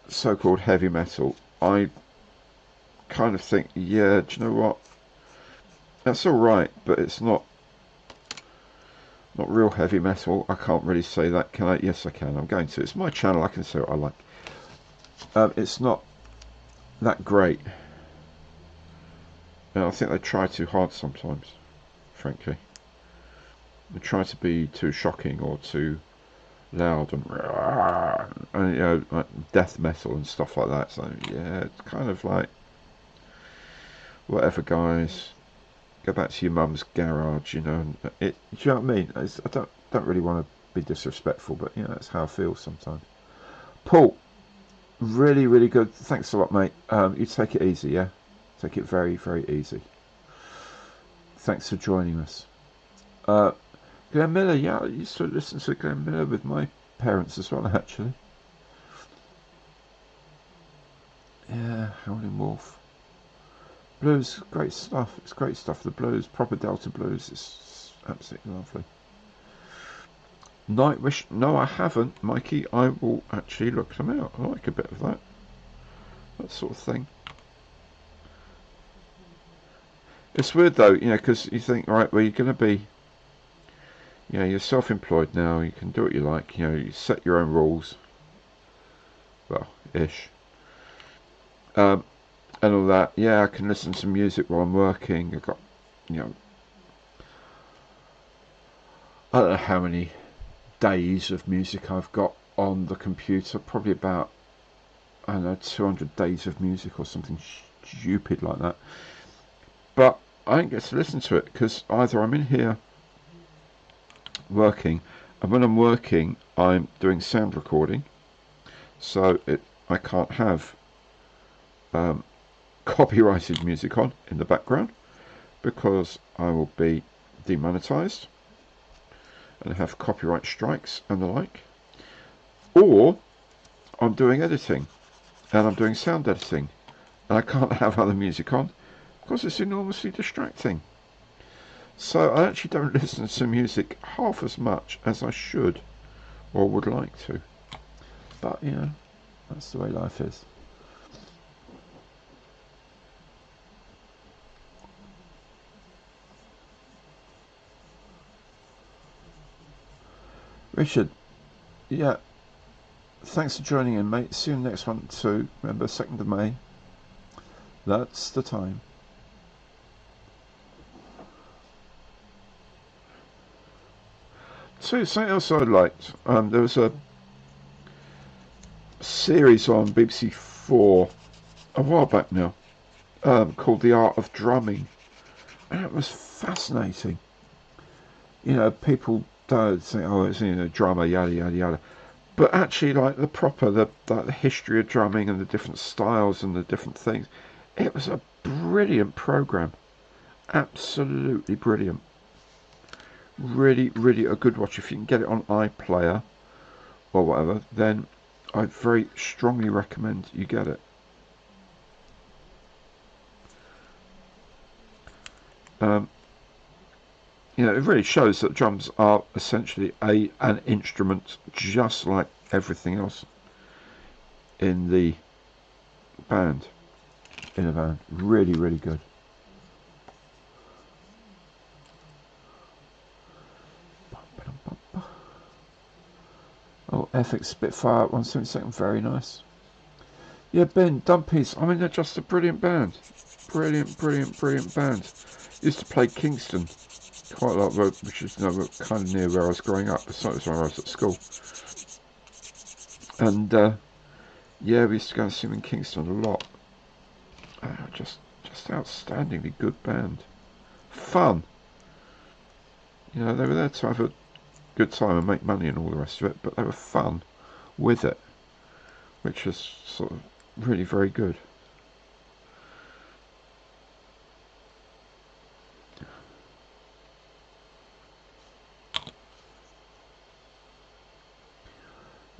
so-called heavy metal, I kind of think, yeah, do you know what? That's all right, but it's not real heavy metal. I can't really say that, can I? Yes, I can. I'm going to. It's my channel. I can say what I like. It's not that great. And I think they try too hard sometimes, frankly. They try to be too shocking or too loud and you know, like death metal and stuff like that. So yeah, it's kind of like whatever, guys. Go back to your mum's garage, you know. And do you know what I mean? I don't really want to be disrespectful, but you know that's how I feel sometimes. Paul, really good. Thanks a lot, mate. You take it easy, yeah. Take it very easy. Thanks for joining us. Glenn Miller, yeah, I used to listen to Glenn Miller with my parents as well, actually. Yeah, Howling Wolf. Blues, great stuff. It's great stuff. The blues, proper Delta blues, it's absolutely lovely. Nightwish, no, I haven't, Mikey. I will actually look them out. I like a bit of that sort of thing. It's weird though, you know, because you think, right, well, you're going to be, you know, you're self-employed now. You can do what you like. You know, you set your own rules. Well, ish. And all that. Yeah, I can listen to music while I'm working. I've got, you know, I don't know how many days of music I've got on the computer. Probably about, I don't know, 200 days of music or something stupid like that. But I don't get to listen to it because either I'm in here working, and when I'm working, I'm doing sound recording, so I can't have copyrighted music on in the background because I will be demonetized and have copyright strikes and the like. Or I'm doing editing, and I'm doing sound editing, and I can't have other music on because it's enormously distracting. So I actually don't listen to music half as much as I should or would like to. But, you know, that's the way life is. Richard, yeah, thanks for joining in, mate. See you in the next one too. Remember, 2nd of May. That's the time. So, something else I liked. There was a series on BBC4 a while back now, called The Art of Drumming. And it was fascinating. You know, people don't think, oh, it's, you know, drummer, yada, yada, yada. But actually, like the history of drumming and the different styles and the different things. It was a brilliant program. Absolutely brilliant. Really, really a good watch. If you can get it on iPlayer or whatever, then I very strongly recommend you get it. You know, it really shows that drums are essentially an instrument just like everything else in the band. In a band, really, really good. Oh, FX Spitfire 172nd, very nice. Yeah, Ben, Dumpies, I mean, they're just a brilliant band. Brilliant, brilliant, brilliant band. Used to play Kingston quite a lot, which is, you know, kind of near where I was growing up. It's where I was at school. And, yeah, we used to go and see them in Kingston a lot. Just outstandingly good band. Fun. You know, they were there to have a good time and make money and all the rest of it, but they were fun with it, which was sort of really very good.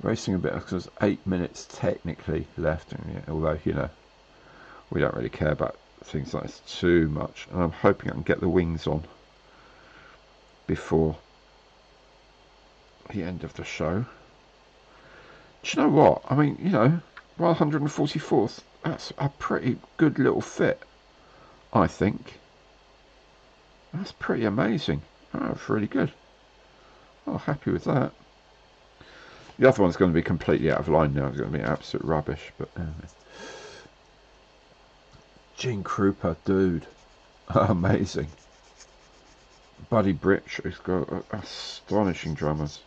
Racing a bit because there's 8 minutes technically left, and although, you know, we don't really care about things like this too much, and I'm hoping I can get the wings on before the end of the show. Do you know what? I mean, you know, 144th, that's a pretty good little fit, I think. That's pretty amazing. Oh, that's really good. Oh, happy with that. The other one's going to be completely out of line now. It's going to be absolute rubbish. But Gene Krupa, dude, amazing. Buddy Britch has got astonishing drummers.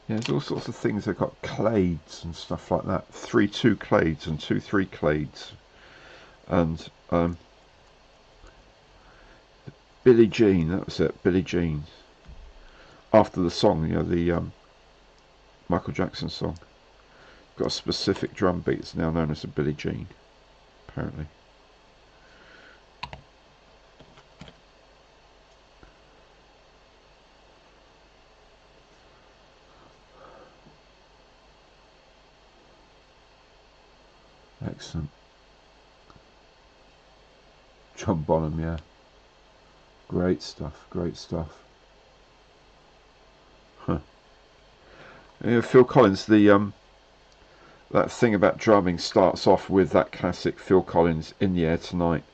Yeah, there's all sorts of things. They've got clades and stuff like that. 3-2 clades and 2-3 clades. And Billie Jean, that was it, Billie Jean. After the song, you know, the Michael Jackson song. Got a specific drum beat. It's now known as a Billie Jean, apparently. Excellent. John Bonham, yeah. Great stuff, great stuff. Huh. Yeah, Phil Collins, the that thing about drumming starts off with that classic Phil Collins, In the Air Tonight.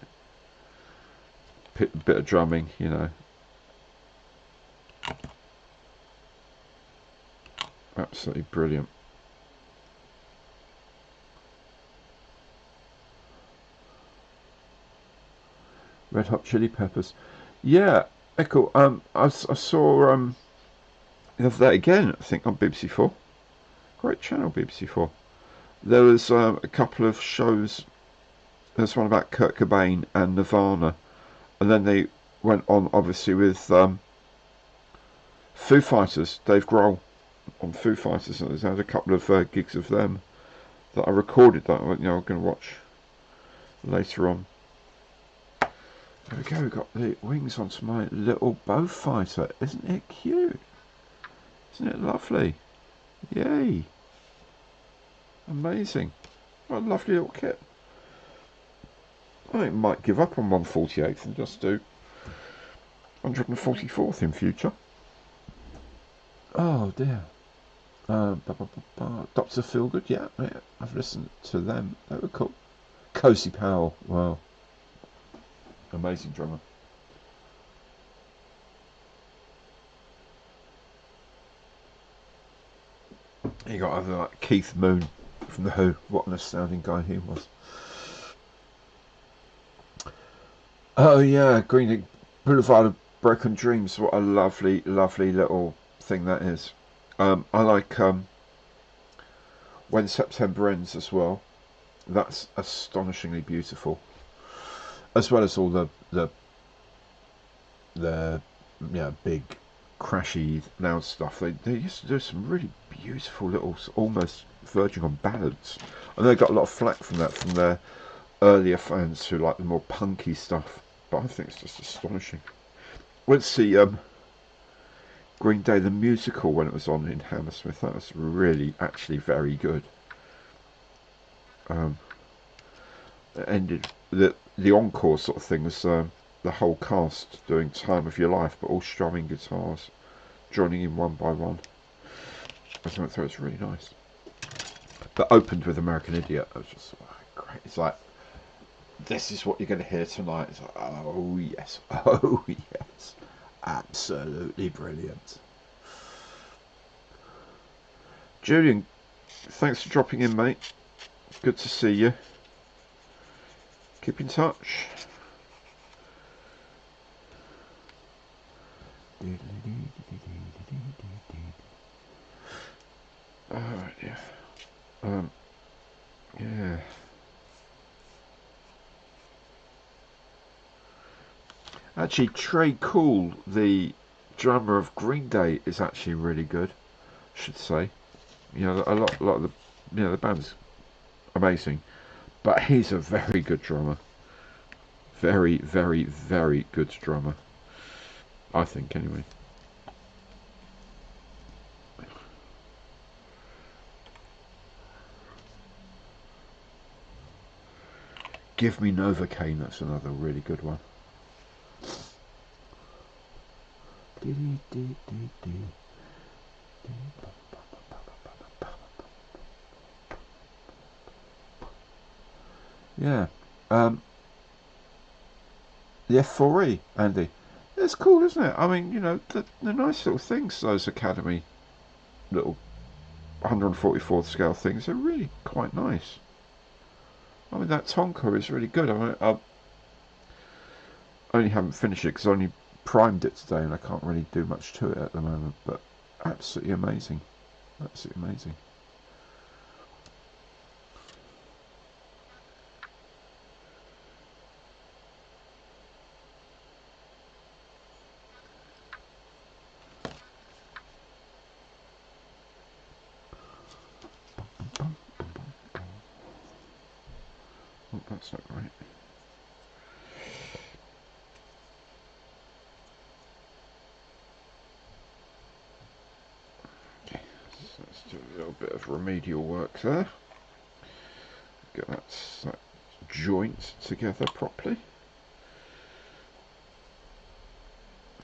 Bit of drumming, you know. Absolutely brilliant. Red Hot Chili Peppers. Yeah, Echo. I saw the other day again, I think on BBC4. Great channel, BBC4. There was a couple of shows. There's one about Kurt Cobain and Nirvana, and then they went on obviously with Foo Fighters, Dave Grohl on Foo Fighters, and they had a couple of gigs of them that I recorded that, you know, I'm going to watch later on. There we go, we've got the wings onto my little Beaufighter. Isn't it cute? Isn't it lovely? Yay! Amazing. What a lovely little kit. I might give up on 148th and just do 144th in future. Oh dear. Dr. Feelgood, yeah, I've listened to them. They were cool. Cozy Powell, wow. Amazing drummer. You got other like Keith Moon from The Who. What an astounding guy he was. Oh yeah, Green Boulevard of Broken Dreams. What a lovely, lovely little thing that is. I like When September Ends as well. That's astonishingly beautiful. As well as all the big crashy loud stuff. They used to do some really beautiful little, almost verging on ballads, and they got a lot of flack from that from their earlier fans who like the more punky stuff. But I think it's just astonishing. Went to see Green Day the musical when it was on in Hammersmith. That was really actually very good. It ended the encore sort of thing was the whole cast doing Time of Your Life, but all strumming guitars, joining in one by one. I thought it was really nice. But opened with American Idiot. I was just great. It's like, this is what you're going to hear tonight. It's like, oh yes, oh yes, absolutely brilliant. Julian, thanks for dropping in, mate. Good to see you. Keep in touch. Alright, yeah. Yeah. Actually, Trey Cool, the drummer of Green Day, is actually really good. I should say. You know, a lot of the band's amazing, but he's a very good drummer. Very, very, very good drummer. I think, anyway. Give Me Novocaine, that's another really good one. Yeah. The F4E, Andy. It's cool, isn't it? I mean, you know, the nice little things, those Academy little 144th scale things, are really quite nice. I mean, that Tonka is really good. I mean, I only haven't finished it because I only primed it today and I can't really do much to it at the moment, but absolutely amazing. Absolutely amazing. Oh, that's not right. Okay, so let's do a little bit of remedial work there. Get that joint together properly.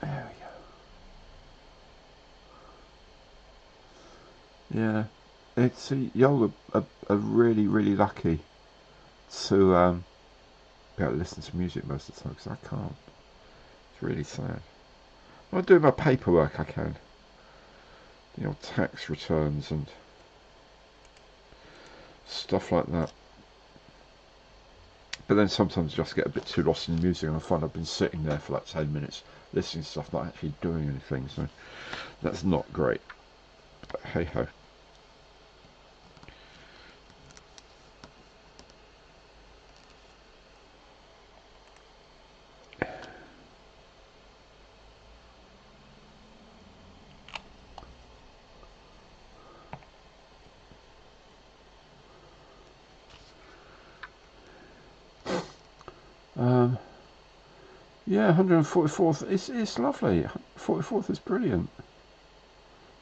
There we go. Yeah, it's y'all are really, really lucky to be able to listen to music most of the time because I can't. It's really sad. When I do my paperwork, I can. You know, tax returns and stuff like that. But then sometimes I just get a bit too lost in the music and I find I've been sitting there for like 10 minutes listening to stuff, not actually doing anything, so that's not great. But hey ho. Um, yeah, 144th. It's lovely. 44th is brilliant.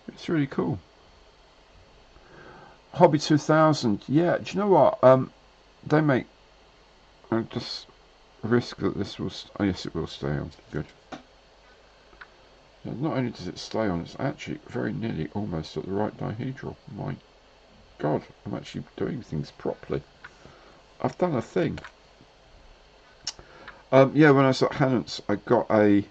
It's really cool. Hobby 2000. Yeah, do you know what? They make. I just risk that this will. Oh yes, it will stay on. Good. Not only does it stay on, it's actually very nearly almost at the right dihedral. My God, I'm actually doing things properly. I've done a thing. Yeah, when I was at Hannant's, I got a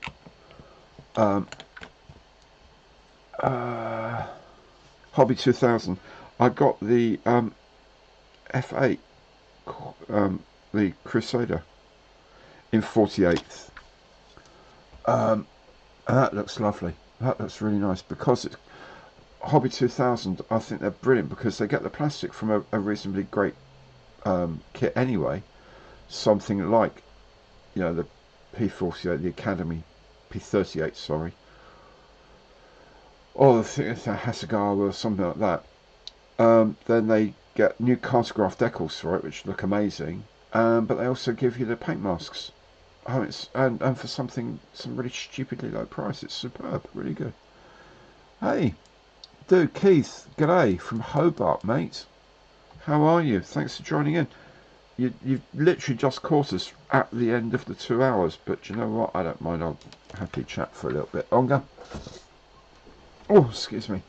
Hobby 2000. I got the F8, the Crusader in 48th. And that looks lovely. That looks really nice because it's Hobby 2000. I think they're brilliant because they get the plastic from a reasonably great kit anyway. Something like, you know, the P48, the Academy P38, sorry, or the Hasegawa or something like that. Then they get new cartograph decals for it, which look amazing. But they also give you the paint masks. Oh, and for some really stupidly low price, it's superb, really good. Hey, dude, Keith, g'day from Hobart, mate. How are you? Thanks for joining in. You've literally just caught us at the end of the 2 hours, but you know what? I don't mind. I'll happily chat for a little bit longer. Oh, excuse me.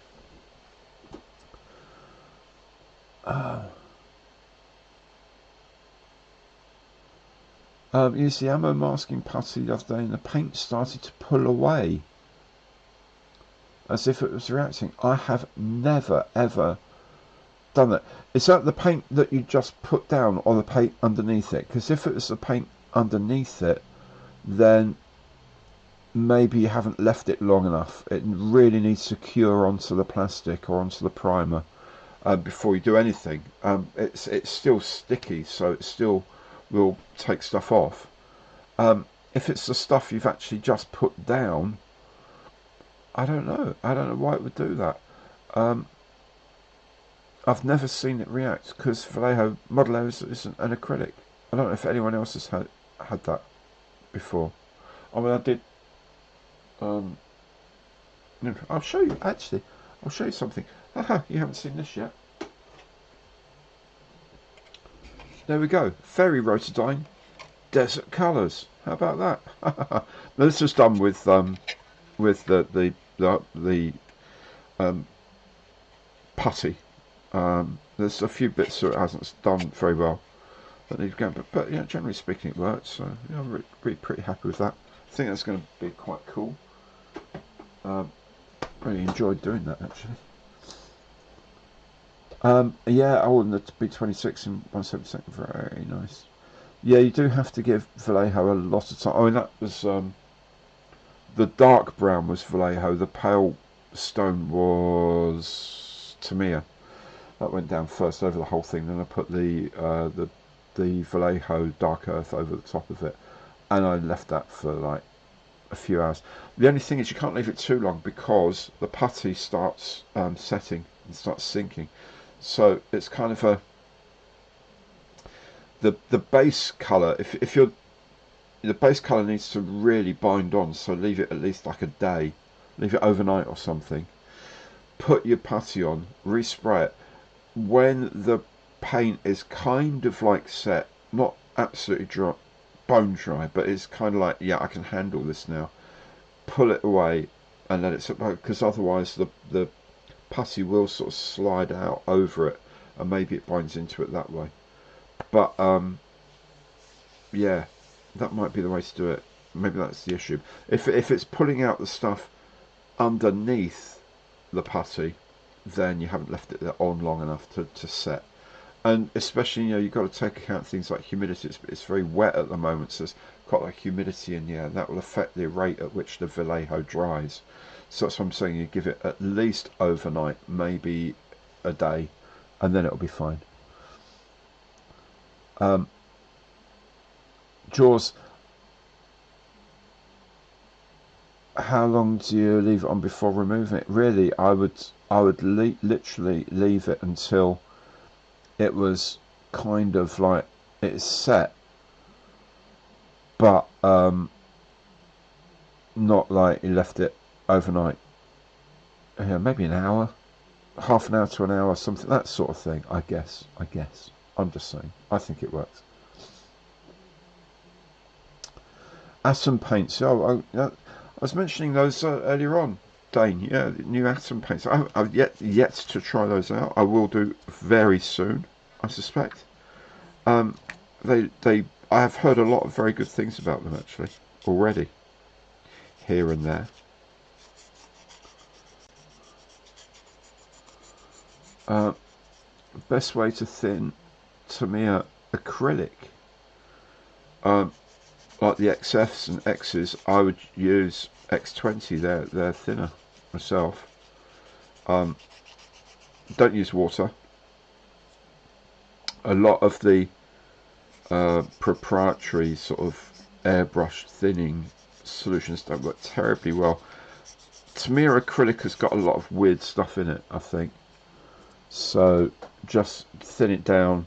Used the ammo masking putty the other day and the paint started to pull away as if it was reacting. I have never ever done that. Is that the paint that you just put down or the paint underneath it? Because if it was the paint underneath it, then maybe you haven't left it long enough. It really needs to cure onto the plastic or onto the primer before you do anything. It's still sticky, so it still will take stuff off. If it's the stuff you've actually just put down, I don't know why it would do that. I've never seen it react because Vallejo Modelo is an acrylic. I don't know if anyone else has had that before. I mean, I did. I'll show you. Actually, I'll show you something. Haha, you haven't seen this yet. There we go. Fairy Rotodyne Desert Colours. How about that? Now, this was done with the putty. There's a few bits that it hasn't done very well that need going, but yeah, generally speaking, it works. So yeah, I'm really pretty happy with that. I think that's going to be quite cool. Really enjoyed doing that actually. Yeah, oh, and the B26 and 1/72, very nice. Yeah, you do have to give Vallejo a lot of time. I mean, that was the dark brown was Vallejo, the pale stone was Tamiya. That went down first over the whole thing. Then I put the Vallejo dark earth over the top of it, and I left that for like a few hours. The only thing is you can't leave it too long because the putty starts setting and starts sinking. So it's kind of a the base colour. If you're the base colour needs to really bind on, so leave it at least like a day, leave it overnight or something. Put your putty on, respray it. When the paint is kind of like set, not absolutely dry, bone dry, but it's kind of like, yeah, I can handle this now. Pull it away and let it sit, because otherwise the putty will sort of slide out over it and maybe it binds into it that way. But yeah, that might be the way to do it. Maybe that's the issue. If it's pulling out the stuff underneath the putty, then you haven't left it there on long enough to set. And especially, you know, you've got to take account of things like humidity. It's very wet at the moment, so there's quite like humidity in the air. That will affect the rate at which the Vallejo dries. So that's what I'm saying. You give it at least overnight, maybe a day, and then it'll be fine. Jaws, how long do you leave it on before removing it? Really, I would literally leave it until it was kind of like it's set. but not like he left it overnight. Yeah, maybe an hour, half an hour to an hour, something, that sort of thing. I guess. I'm just saying. I think it works. Atom paints. I was mentioning those earlier on, Dane. Yeah, new atom paints. I've yet to try those out. I will do very soon, I suspect. Um, they I have heard a lot of very good things about them actually already, here and there. Uh, Best way to thin, to me, acrylic. Um, like the XFs and X's, I would use X20. They're thinner myself. Um, don't use water. A lot of the proprietary sort of airbrush thinning solutions don't work terribly well. To me, acrylic has got a lot of weird stuff in it, I think. So just thin it down.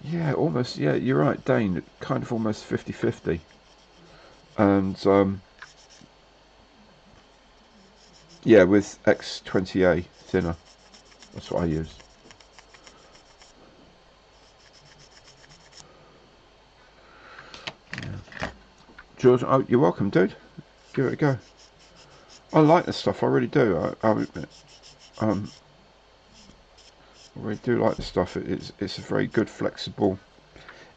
Yeah, almost. Yeah, you're right, Dane. Kind of almost 50-50. And yeah, with X20A thinner. That's what I use. Yeah. George, oh, you're welcome, dude. Give it a go. I like this stuff. I really do. I really do like the stuff. It's a very good, flexible,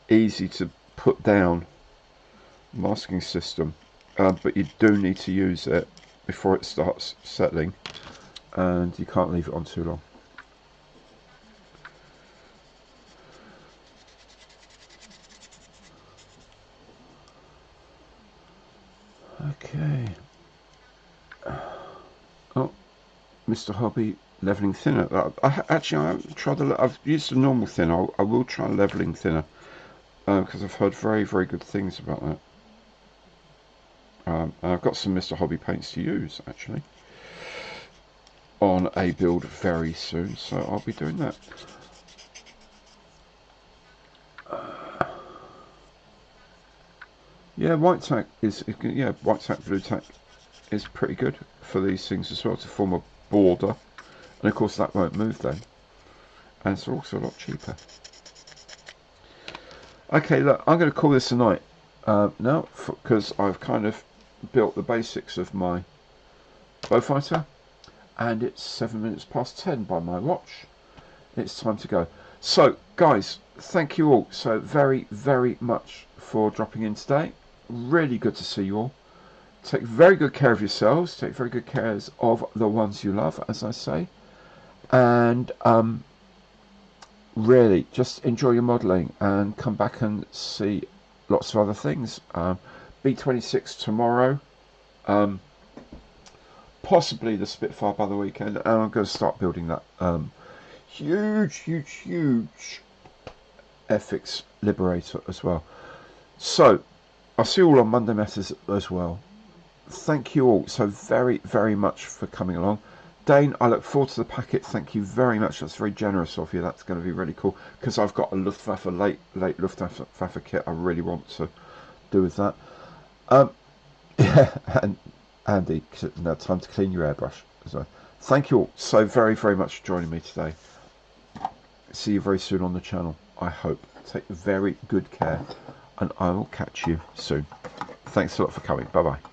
easy to put down masking system, but you do need to use it before it starts settling, and you can't leave it on too long. Okay. Oh, Mr. Hobby, leveling thinner. I haven't tried I've used a normal thinner. I will try leveling thinner because I've heard very, very good things about that. I've got some Mr. Hobby paints to use actually on a build very soon, so I'll be doing that. Yeah, white tack is white tack, blue tack is pretty good for these things as well to form a border, and of course that won't move then, and it's also a lot cheaper. Okay, look, I'm going to call this a night now because I've kind of built the basics of my Beaufighter, and it's 7 minutes past 10 by my watch. It's time to go. So, guys, thank you all so very, very much for dropping in today. Really good to see you all. Take very good care of yourselves. Take very good care of the ones you love, as I say. And really, just enjoy your modelling and come back and see lots of other things. B26 tomorrow. Possibly the Spitfire by the weekend. And I'm going to start building that huge FX Liberator as well. So, I'll see you all on Monday Matters as well. Thank you all so very, very much for coming along. Dane, I look forward to the packet. Thank you very much. That's very generous of you. That's going to be really cool because I've got a Luftwaffe late Luftwaffe kit I really want to do with that. Yeah, and Andy, now time to clean your airbrush as well. Thank you all so very, very much for joining me today. See you very soon on the channel, I hope. Take very good care, and I will catch you soon. Thanks a lot for coming. Bye bye.